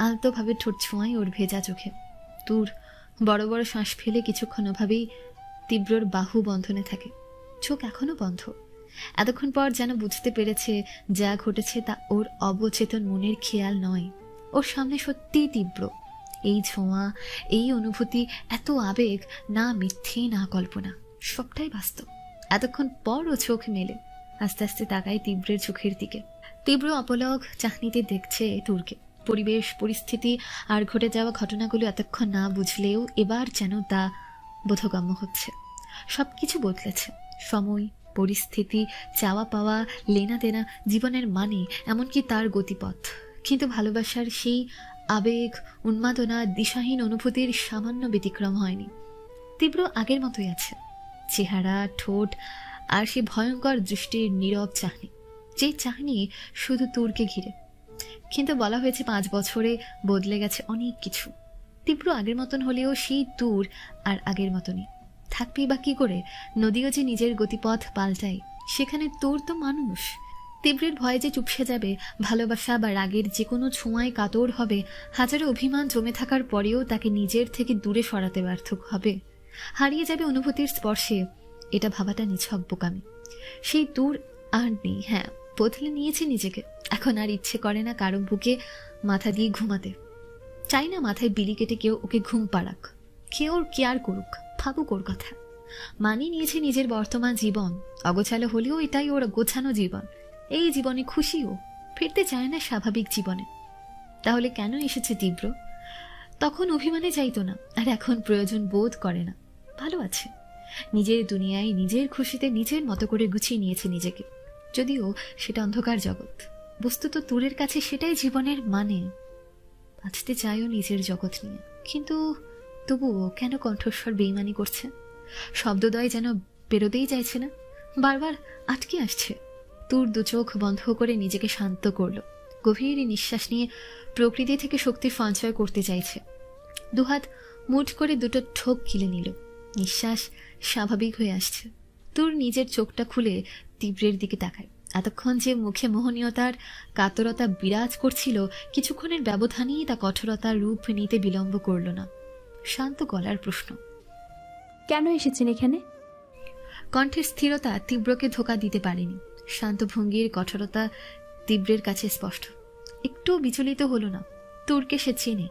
আলতোভাবে ঠোঁট ছোঁয়ায় ওর ভেজা চোখে। তুর বড় বড় শ্বাস ফেলে কিছুক্ষণ ওভাবেই তীব্রর বাহু বন্ধনে থাকে। চোখ এখনো বন্ধ। এতক্ষণ পর যেন বুঝতে পেরেছে যা ঘটেছে তা ওর অবচেতন মনের খেয়াল নয়। ওর সামনে সত্যিই তীব্র। এই ছোঁয়া, এই অনুভূতি, এত আবেগ, না মিথ্যে না কল্পনা, সবটাই বাস্তব। এতক্ষণ পর ও চোখ মেলে আস্তে আস্তে তাকায় তীব্রের চোখের দিকে। তীব্র অপলক চাহনিতে দেখছে তুরকে। পরিবেশ, পরিস্থিতি আর ঘটে যাওয়া ঘটনাগুলো এতক্ষণ না বুঝলেও এবার যেন তা বোধগম্য হচ্ছে। সবকিছু বদলেছে, সময়, পরিস্থিতি, চাওয়া পাওয়া, লেনা দেনা, জীবনের মানে, এমনকি তার গতিপথ। কিন্তু ভালোবাসার সেই আবেগ, উন্মাদনা, দিশাহীন অনুভূতির সামান্য ব্যতিক্রম হয়নি। তীব্র আগের মতোই আছে, চেহারা, ঠোঁট আর সে ভয়ঙ্কর দৃষ্টির নীরব চাহনি, যে চাহনি শুধু তুরকে ঘিরে। কিন্তু বলা হয়েছে 5 বছরে বদলে গেছে অনেক কিছু। তীব্র আগের মতন হলেও সেই তুর আর আগের মতনই থাকবেই বা কি করে? নদীও যে নিজের গতিপথ পাল্টায়, সেখানে তোর তো মানুষ। তীব্রের ভয়ে যে চুপসে যাবে, ভালোবাসা বা রাগের যে কোনো ছোঁয়ায় কাতর হবে, হাজারো অভিমান জমে থাকার পরেও তাকে নিজের থেকে দূরে সরাতে ব্যর্থ হবে, হারিয়ে যাবে অনুভূতির স্পর্শে, এটা ভাবাটা নিছক বোকামি। সেই দূর আর নেই। হ্যাঁ, বদলে নিয়েছে নিজেকে। এখন আর ইচ্ছে করে না কারো বুকে মাথা দিয়ে ঘুমাতে। চাই না মাথায় বিলি কেটে কেউ ওকে ঘুম পাড়াক, কেউ ওর কেয়ার করুক, ভাবুক ওর কথা। মানিয়ে নিয়েছে নিজের বর্তমান জীবন, অগোছালো হলেও এটাই ওর গোছানো জীবন। এই জীবনে খুশিও, ফিরতে চায় না স্বাভাবিক জীবনে। তাহলে কেন এসেছে তীব্র? তখন অভিমানে চাইতো না, আর এখন প্রয়োজন বোধ করে না। ভালো আছে, নিজের দুনিয়ায়, নিজের খুশিতে নিজের মতো করে গুছিয়ে নিয়েছে নিজেকে। যদিও সেটা অন্ধকার জগৎ, বস্তুত তুরের কাছে সেটাই জীবনের মানে। বাঁচতে চাইও নিজের জগৎ নিয়ে, কিন্তু তবুও কেন কণ্ঠস্বর বেইমানি করছে? শব্দদয় যেন বেরোতেই চাইছে না, বারবার আটকে আসছে। তুর দু চোখ বন্ধ করে নিজেকে শান্ত করল, গভীর নিঃশ্বাস নিয়ে প্রকৃতি থেকে শক্তি সঞ্চয় করতে চাইছে। দুহাত মুঠ করে দুটো ঠোক গিলে নিল, নিঃশ্বাস স্বাভাবিক হয়ে আসছে। তুর নিজের চোখটা খুলে তীব্রের দিকে তাকায়। এতক্ষণ যে মুখে মোহনীয়তার কাতরতা বিরাজ করছিল, কিছুক্ষণের ব্যবধানেই তা কঠোরতার রূপ নিতে বিলম্ব করল না। শান্ত গলার প্রশ্ন, কেন এসেছেন এখানে? কণ্ঠের স্থিরতা তীব্রকে ধোঁকা দিতে পারেনি। শান্ত ভঙ্গির কঠোরতা তীব্রের কাছে স্পষ্ট। একটু বিচলিত হলো না। তুরকে সে চেনে।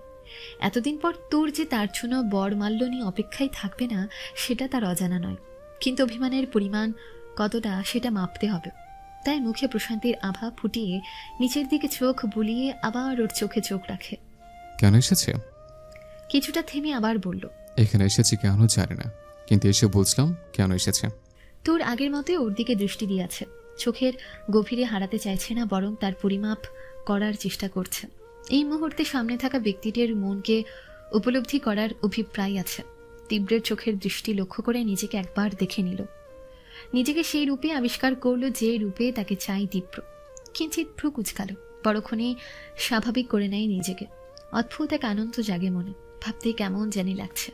এতদিন পর তুর যে তার জন্য বরমাল্য নিয়ে অপেক্ষায় থাকবে না, সেটা তার অজানা নয়। কিন্তু অভিমানের পরিমাণ কতটা সেটা মাপতে হবে। তাই মুখে প্রশান্তির আভা ফুটিয়ে নিচের দিকে চোখ বুলিয়ে আবার ওর চোখে চোখ রাখে। কেন এসেছে? কিছুটা থেমে আবার বলল, এখানে এসেছি কেন জানি না, কিন্তু এসে বুঝলাম কেন এসেছে। তোর আগের মতোই ওর দিকে দৃষ্টি দিয়ে আছে। চোখের গভীরে হারাতে চাইছে না, বরং তার পরিমাপ করার চেষ্টা করছে। এই মুহূর্তে সামনে থাকা ব্যক্তিটির মনকে উপলব্ধি করার অভিপ্রায় আছে। তীব্রের চোখের দৃষ্টি লক্ষ্য করে নিজেকে একবার দেখে নিল। নিজেকে সেই রূপে আবিষ্কার করলো যে রূপে তাকে চাই তীব্র। কিঞ্চিৎ ভ্রু কুচকাল, পরক্ষণে স্বাভাবিক করে নেয় নিজেকে। অদ্ভুত এক আনন্দ জাগে মনে, ভাবতে কেমন জানি লাগছে।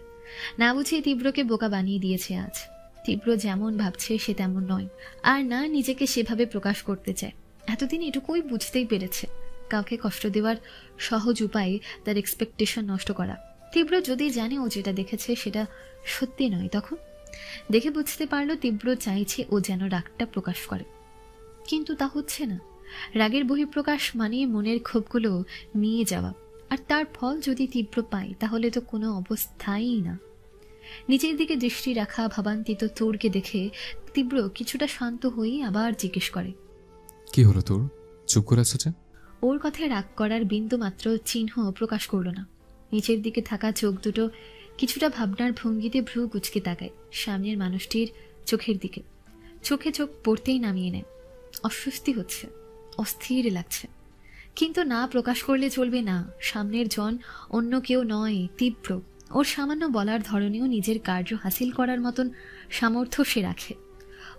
না বুঝিয়ে তীব্রকে বোকা বানিয়ে দিয়েছে আজ। তীব্র যেমন ভাবছে সে তেমন নয়, আর না নিজেকে সেভাবে প্রকাশ করতে চায়। এতদিন এটুকুই বুঝতেই পেরেছে, কাউকে কষ্ট দেওয়ার সহজ উপায় তার এক্সপেকটেশন নষ্ট করা। তীব্র যদি জানে ও যেটা দেখেছে সেটা সত্যি নয়, তখন দেখে বুঝতে পারলো তীব্র চাইছে ও যেন রাগটা প্রকাশ করে, কিন্তু তা হচ্ছে না। রাগের বহিঃপ্রকাশ মানে মনের ক্ষোভগুলো নিয়ে যাওয়া, আর তার ফল যদি তীব্র পায় তাহলে তো কোনো অবস্থাই না। নিজের দিকে দৃষ্টি রাখা ভাবান্তিত তোরকে দেখে তীব্র কিছুটা শান্ত হয়ে আবার জিজ্ঞেস করে, কি হলো তোর? চুপ করে আছো যে? ওর কথায় রাগ করার বিন্দু মাত্র চিহ্ন প্রকাশ করল না। নিচের দিকে থাকা চোখ দুটো কিছুটা ভাবনার ভঙ্গিতে ভ্রু কুচকে তাকায় সামনের মানুষটির চোখের দিকে। চোখে চোখ পড়তেই নামিয়ে নেয়। অস্বস্তি হচ্ছে, অস্থির লাগছে, কিন্তু না প্রকাশ করলে চলবে না। সামনের জন অন্য কেউ নয়, তীব্র। ওর সামান্য বলার ধরনেও নিজের কার্য হাসিল করার মতন সামর্থ্য সে রাখে।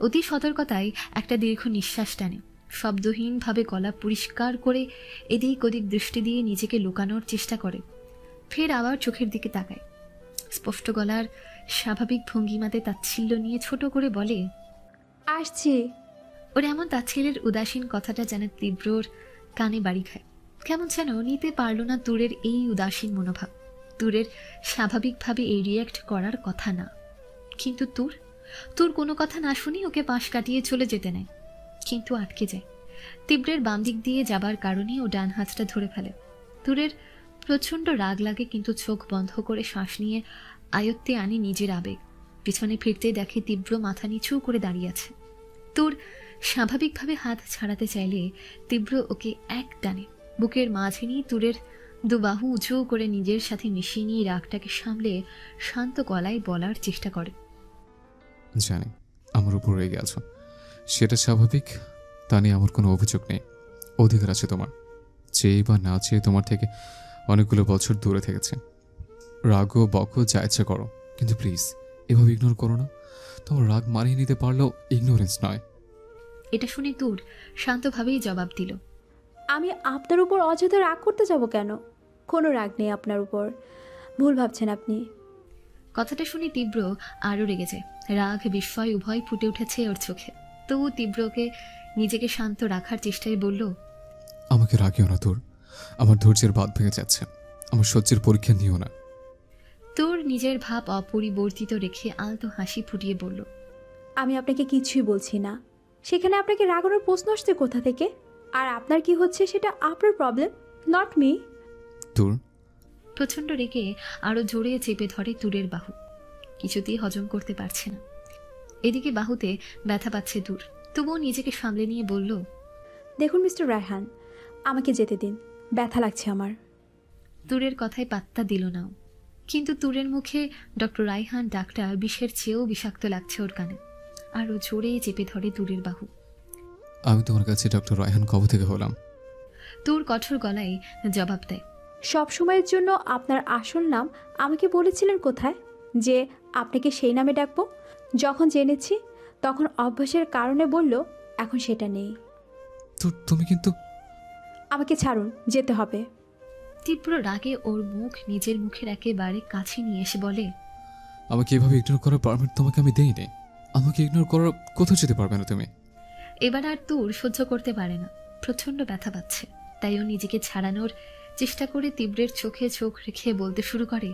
অতি সতর্কতায় একটা দীর্ঘ নিঃশ্বাস টানে, শব্দহীনভাবে গলা পরিষ্কার করে এদিক ওদিক দৃষ্টি দিয়ে নিজেকে লুকানোর চেষ্টা করে। ফের আবার চোখের দিকে তাকায়। স্পষ্ট গলার স্বাভাবিক ভঙ্গিমাতে তাচ্ছিল্য নিয়ে ছোট করে বলে, আসছি। ওর এমন তাচ্ছিল্যের উদাসীন কথাটা যেন তীব্রর কানে বাড়ি খায়। কেমন যেন নিতে পারল না তুরের এই উদাসীন মনোভাব। তুরের স্বাভাবিকভাবে এই রিয়্যাক্ট করার কথা না, কিন্তু তুর কোনো কথা না শুনি ওকে পাশ কাটিয়ে চলে যেতে নেয়, কিন্তু আটকে যায়। তীব্রের বাম দিক দিয়ে যাবার কারণে ও ডান হাতটা ধরে ফেলে। তুরের প্রচণ্ড রাগ লাগে, কিন্তু চোখ বন্ধ করে শ্বাস নিয়ে আয়ত্তে আনি নিজের আবেগ। পিছনে ফিরতেই দেখে তীব্র মাথা নিচু করে দাঁড়িয়ে আছে। তোর স্বাভাবিকভাবে হাত ছাড়াতে চাইলে তীব্র ওকে এক টানে বুকের মাঝে নিয়ে তুরের দুবাহু উঁচু করে নিজের সাথে মিশিয়ে নিয়ে রাগটাকে সামলে শান্ত গলায় বলার চেষ্টা করে। জানি আমার উপর রেগে আছো, সেটা স্বাভাবিক, তা নিয়ে আমার কোনো অভিযোগ নেই। অধিকার আছে তোমার, চেয়ে বা না চেয়ে তোমার থেকে অনেকগুলো বছর দূরে থেকেছে। রাগও বকো যা ইচ্ছা করো, কিন্তু প্লিজ এভাবে ইগনোর করো না। তোমার রাগ মানিয়ে নিতে পারলেও ইগনোরেন্স নয়। এটা শুনে তুর শান্তভাবেই জবাব দিল, আমি আপনার উপর অযথা রাগ করতে যাব কেন? কোনো রাগ নেই আপনার উপর, ভুল ভাবছেন আপনি। কথাটা শুনে তীব্র আরও রেগে যায়। রাগ বিস্ময় উভয় ফুটে উঠেছে ওর চোখে। তবু তীব্রকে নিজেকে শান্ত রাখার চেষ্টায় বলল, আমাকে রাগিও না তোর, আমার ধৈর্যের বাঁধ ভেঙে যাচ্ছে, আমার সহ্যের পরীক্ষা নিও না। তোর নিজের ভাব অপরিবর্তিত রেখে আলতো হাসি ফুটিয়ে বলল, আমি আপনাকে কিছুই বলছি না, সেখানে আপনাকে রাগানোর প্রশ্ন আসছে কোথা থেকে? আর আপনার কি হচ্ছে সেটা আপনার প্রবলেম, নট মি। তোর প্রচণ্ড রেগে আরও জোরে চেপে ধরে তুরের বাহু, কিছুতেই হজম করতে পারছে না। এদিকে বাহুতে ব্যথা পাচ্ছে তুর, তবুও নিজেকে সামলে নিয়ে বলল, দেখুন মিস্টার রায়হান, আমাকে যেতে দিন, ব্যথা লাগছে আমার। তুরের কথায় পাত্তা দিল না। কিন্তু তুরের মুখে ডক্টর রায়হান ডাকটা বিষের চেয়েও বিষাক্ত লাগছে ওর কানে। আরও জোরে চেপে ধরে তুরের বাহু। আমি তোমার কাছে ডক্টর রায়হান কবে থেকে হলাম? তুর কঠোর গলায় জবাব দেয়, সব সময়ের জন্য আপনার আসল নাম আমাকে বলেছিলেন কোথায় যে আপনাকে সেই নামে ডাকবো? যখন জেনেছি তখন অভ্যাসের কারণে বলল, এখন সেটা নেই। তুমি কিন্তু আমাকে ছাড়ুন, যেতে হবে। তীব্র রাগে ওর মুখ নিজের মুখের একেবারে কাছে নিয়ে এসে বলে, আমাকে এভাবে ইগনোর করার পারমিট তোমাকে আমি দেইনি। আমাকে ইগনোর করার কোথাও যেতে পারবে না তুমি। এবার আর তুর সহ্য করতে পারে না, প্রচণ্ড ব্যথা পাচ্ছে। তাই ও নিজেকে ছাড়ানোর চেষ্টা করে তীব্রের চোখে চোখ রেখে বলতে শুরু করে,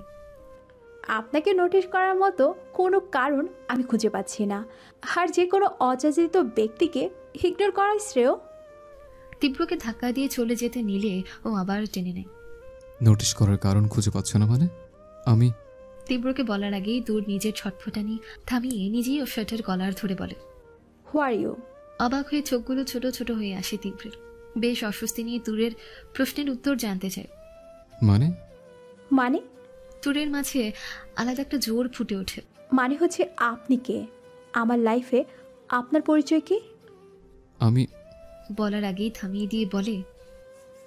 আপনাকে নোটিশ করার মতো কোনো কারণ আমি খুঁজে পাচ্ছি না, আর যে কোনো অযাচিত ব্যক্তিকে ইগনোর করাই শ্রেয়। তীব্রকে ধাক্কা দিয়ে চলে যেতে নিলে ও আবার টেনে নেয়। নোটিশ করার কারণ খুঁজে পাচ্ছ না মানে? আমি তীব্রকে বলার আগেই তুর নিজের ছটফটানি থামিয়ে নিজেই ওর শার্টের কলার ধরে বলে, হু আর ইউ? অবাক হয়ে চোখগুলো ছোট ছোট হয়ে আসে তীব্রের। বেশ অস্বস্তি নিয়ে তুরের প্রশ্নের উত্তর জানতে চায়। মানে মানে তুরের মাঝে আলাদা একটা জোর ফুটে ওঠে। মানে হচ্ছে আপনি কে? আমার লাইফে আপনার পরিচয় কি? আমি বলার আগেই থামিয়ে দিয়ে বলে,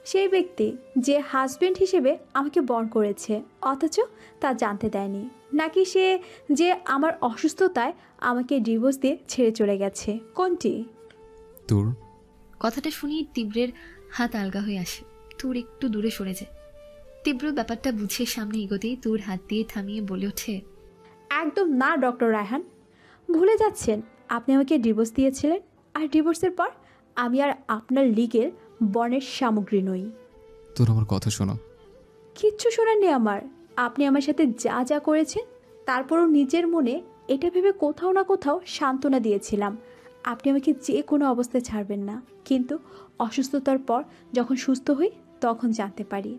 সেই ব্যক্তি যে হাজবেন্ড হিসেবে আমাকে বরণ করেছে অথচ তা জানতে দেয়নি, নাকি সে যে আমার অসুস্থতায় আমাকে ডিভোর্স দিয়ে ছেড়ে চলে গেছে? কোনটি? তোর কথাটা শুনিয়ে তীব্রের হাত আলগা হয়ে আসে। তুর একটু দূরে সরে যায়। তীব্র ব্যাপারটা বুঝে সামনে এগোতেই তুর হাত দিয়ে থামিয়ে বলে ওঠে, একদম না ডক্টর রায়হান, ভুলে যাচ্ছেন আপনি আমাকে ডিভোর্স দিয়েছিলেন, আর ডিভোর্সের পর আমি আর আপনার লিগের বর্ণের সামগ্রী নই। তোর আমার কথা শোনো। কিচ্ছু শোনাননি আমার। আপনি আমার সাথে যা যা করেছেন তারপরও নিজের মনে এটা ভেবে কোথাও না কোথাও সান্ত্বনা দিয়েছিলাম আপনি আমাকে যে কোনো অবস্থায় ছাড়বেন না, কিন্তু অসুস্থতার পর যখন সুস্থ হই তখন জানতে পারি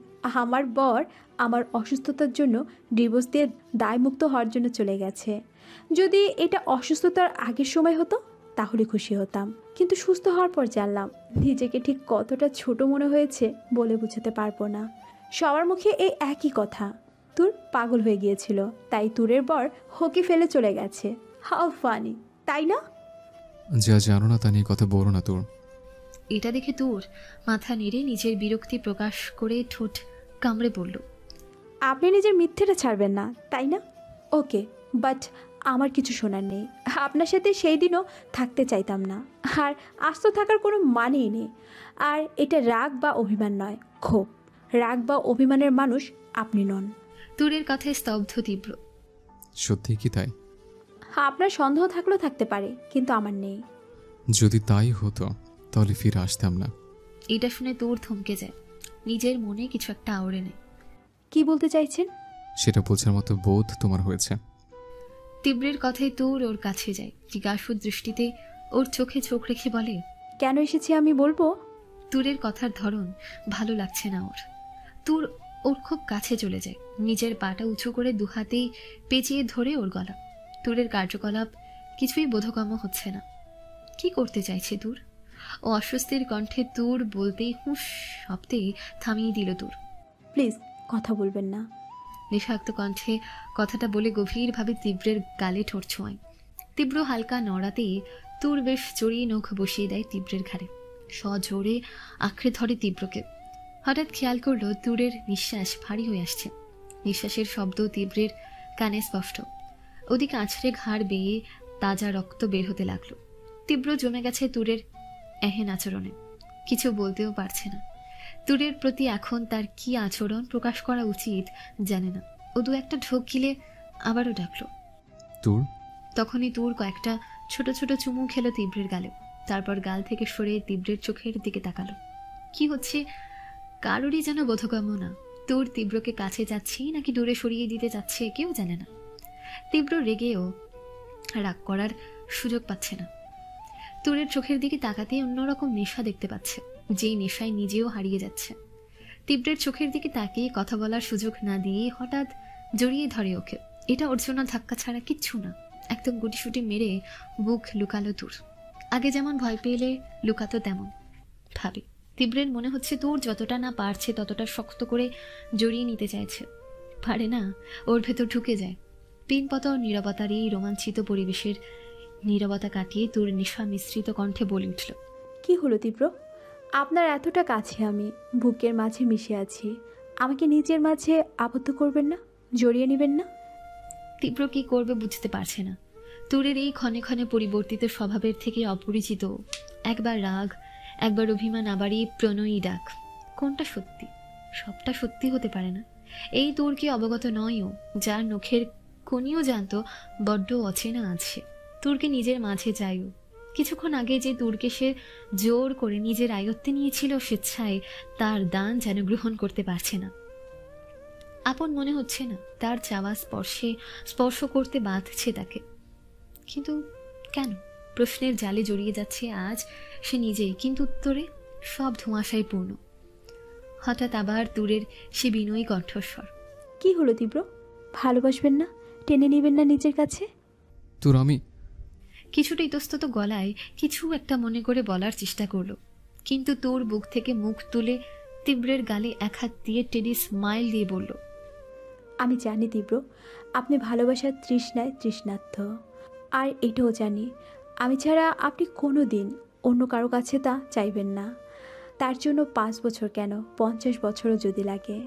আমার বর আমার অসুস্থতার জন্য ডিভোর্স দিয়ে দায়মুক্ত হওয়ার জন্য চলে গেছে। যদি এটা অসুস্থতার আগের সময় হতো তাহলে খুশি হতাম, কিন্তু সুস্থ হওয়ার পর জানলাম নিজেকে ঠিক কতটা ছোট মনে হয়েছে বলে বোঝাতে পারবো না। সবার মুখে এই একই কথা, তুর পাগল হয়ে গিয়েছিল তাই তুরের বর হকি ফেলে চলে গেছে। হাউ ফানি, তাই না? যা জানো না তা নিয়ে কথা বলো না তোর। এটা দেখে তুর মাথা নেড়ে নিজের বিরক্তি প্রকাশ করে ঠোঁট কামড়ে বলল, আপনি নিজের মিথ্যেটা ছাড়বেন না তাই না? ওকে, বাট আমার কিছু শোনার নেই। আপনার সাথে সেই দিনও থাকতে চাইতাম না, আর আস্ত থাকার কোনো মানেই নেই। আর এটা রাগ বা অভিমান নয়, ক্ষোভ। রাগ বা অভিমানের মানুষ আপনি নন। তুরের কথায় স্তব্ধ তীব্র। সত্যি কি তাই? আপনার সন্দেহ থাকলেও থাকতে পারে, কিন্তু আমার নেই। যদি তাই হতো তাহলে ফিরে আসতাম না। এটা শুনে তুর থমকে যায়, নিজের মনে কিছু একটা আওড়ে নেয়। কি বলতে চাইছেন? সেটা বোঝার মতো বোধ তোমার হয়েছে। তীব্রের কথায় তুর ওর কাছে যায়, জিজ্ঞাসু দৃষ্টিতে ওর চোখে চোখ রেখে বলে, কেন এসেছি আমি বলবো? তুরের কথার ধরন ভালো লাগছে না ওর। তুর ওর খুব কাছে চলে যায়, নিজের পাটা উঁচু করে দুহাতেই পেঁচিয়ে ধরে ওর গলা। তুরের কার্যকলাপ কিছুই বোধগম্য হচ্ছে না। কি করতে চাইছে তুর? ও অস্বস্তির কণ্ঠে তুর বলতেই হুঁশ শব্দে থামিয়ে দিল তুর। প্লিজ কথা বলবেন না। নিঃশাক্ত কণ্ঠে কথাটা বলে গভীরভাবে তীব্রের গালে ঠোঁট ছোঁয়। তীব্র হালকা নড়াতেই তুর বেশ জড়িয়ে নখ বসিয়ে দেয় তীব্রের ঘাড়ে। সজোরে আঁকড়ে ধরে তীব্রকে। হঠাৎ খেয়াল করলো তুরের নিঃশ্বাস ভারী হয়ে আসছে। নিঃশ্বাসের শব্দ তীব্রের কানে স্পষ্ট। ওদিকে আছড়ে ঘাড় বেয়ে তাজা রক্ত বের হতে লাগলো। তীব্র জমে গেছে তুরের এহেন আচরণে। কিছু বলতেও পারছে না। তুরের প্রতি এখন তার কি আচরণ প্রকাশ করা উচিত জানে না। ও দু একটা ঢোক গিলে আবারও ডাকলো, তুর। তখনই তুর কয়েকটা ছোট ছোট চুমু খেলো তীব্রের গালে। তারপর গাল থেকে সরে তীব্রের চোখের দিকে তাকালো। কি হচ্ছে কারোরই যেন বোধগম্য না। তুর তীব্রকে কাছে যাচ্ছে নাকি দূরে সরিয়ে দিতে যাচ্ছে কেউ জানে না। তীব্র রেগেও রাগ করার সুযোগ পাচ্ছে না। তুরের চোখের দিকে তাকাতেই অন্যরকম নেশা দেখতে পাচ্ছে, যেই নেশায় নিজেও হারিয়ে যাচ্ছে। তীব্রের চোখের দিকে তাকিয়ে কথা বলার সুযোগ না দিয়ে হঠাৎ জড়িয়ে ধরে ওকে। এটা ওর জন্য ধাক্কা ছাড়া কিচ্ছু না। একদম গুটিসুটি মেরে বুক লুকালো তুর। আগে যেমন ভয় পেলে লুকাতো তেমন ভাবে। তীব্রের মনে হচ্ছে তুর যতটা না পারছে ততটা শক্ত করে জড়িয়ে নিতে চাইছে। পারে না, ওর ভেতর ঢুকে যায়। পিনপত নীরবতার এই রোমাঞ্চিত পরিবেশের নীরবতা কাটিয়ে তুর নেশা মিশ্রিত কণ্ঠে বলে উঠল, কি হলো তীব্র? আপনার এতটা কাছে আমি, বুকের মাঝে মিশে আছি। আমাকে নিজের মাঝে আবদ্ধ করবেন না, জড়িয়ে নেবেন না? তীব্র কি করবে বুঝতে পারছে না। তুরের এই ক্ষণে ক্ষণে পরিবর্তিত স্বভাবের থেকে অপরিচিত একবার রাগ, একবার অভিমান, আবারই প্রণয়ী ডাক। কোনটা সত্যি? সবটা সত্যি হতে পারে না। এই তুর কি অবগত নয়ও, যার নখের কোনিও জানতো বড্ড অচেনা আছে। তুরকে নিজের মাঝে চাইও। কিছুক্ষণ আগে যে তুরকে সে জোর করে নিজের আয়ত্তে নিয়েছিল, স্বেচ্ছায় তার দান যেন গ্রহণ করতে পারছে না। আপন মনে হচ্ছে না। তার চাওয়া স্পর্শ করতে বাধছে তাকে। কিন্তু কেন? প্রশ্নের জালে জড়িয়ে যাচ্ছে আজ সে নিজেই, কিন্তু উত্তরে সব ধোঁয়াশায় পূর্ণ। হঠাৎ আবার তুরের সে বিনয়ী কণ্ঠস্বর, কি হলো তীব্র? ভালোবাসবেন না? টেনে নেবেন না নিজের কাছে? তোর আমি কিছুটা ইতস্তত গলায় কিছু একটা মনে করে বলার চেষ্টা করলো, কিন্তু তোর বুক থেকে মুখ তুলে তীব্রের গালে এক হাত দিয়ে টেডি স্মাইল দিয়ে বলল, আমি জানি তীব্র, আপনি ভালোবাসার তৃষ্ণায় তৃষ্ণার্থ। আর এটাও জানি আমি ছাড়া আপনি কোনো দিন অন্য কারো কাছে তা চাইবেন না। তার জন্য 5 বছর কেন 50 বছরও যদি লাগে।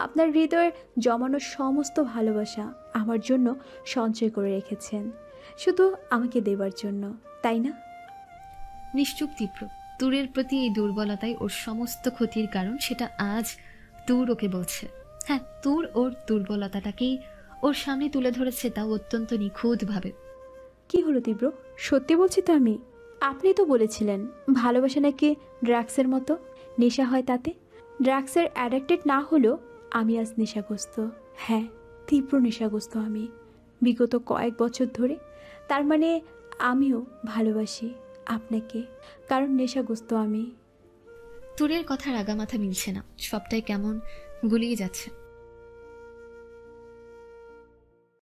আপনার হৃদয়ের জমানো সমস্ত ভালোবাসা আমার জন্য সঞ্চয় করে রেখেছেন, শুধু আমাকে দেবার জন্য, তাই না? নিশ্চুপ তীব্র। তুরের প্রতি এই দুর্বলতাই ওর সমস্ত ক্ষতির কারণ, সেটা আজ তুর ওকে বলছে। হ্যাঁ, তুর ওর দুর্বলতাটাকেই ওর সামনে তুলে ধরেছে, তাও অত্যন্ত নিখুঁতভাবে। কি হলো তীব্র? সত্যি বলছি তো আমি। আপনি তো বলেছিলেন ভালোবাসা নাকি ড্রাগসের মতো, নেশা হয় তাতে। ড্রাগসের অ্যাডিক্টেড না হলেও আমি আজ নেশাগ্রস্ত। হ্যাঁ, তীব্র নেশাগ্রস্ত আমি, বিগত কয়েক বছর ধরে। তার মানে আমিও ভালোবাসি আপনাকে, কারণ নেশাগ্রস্ত আমি। তুরের কথার আগামাথা মিলছে না, সবটাই কেমন গুলিয়ে যাচ্ছে।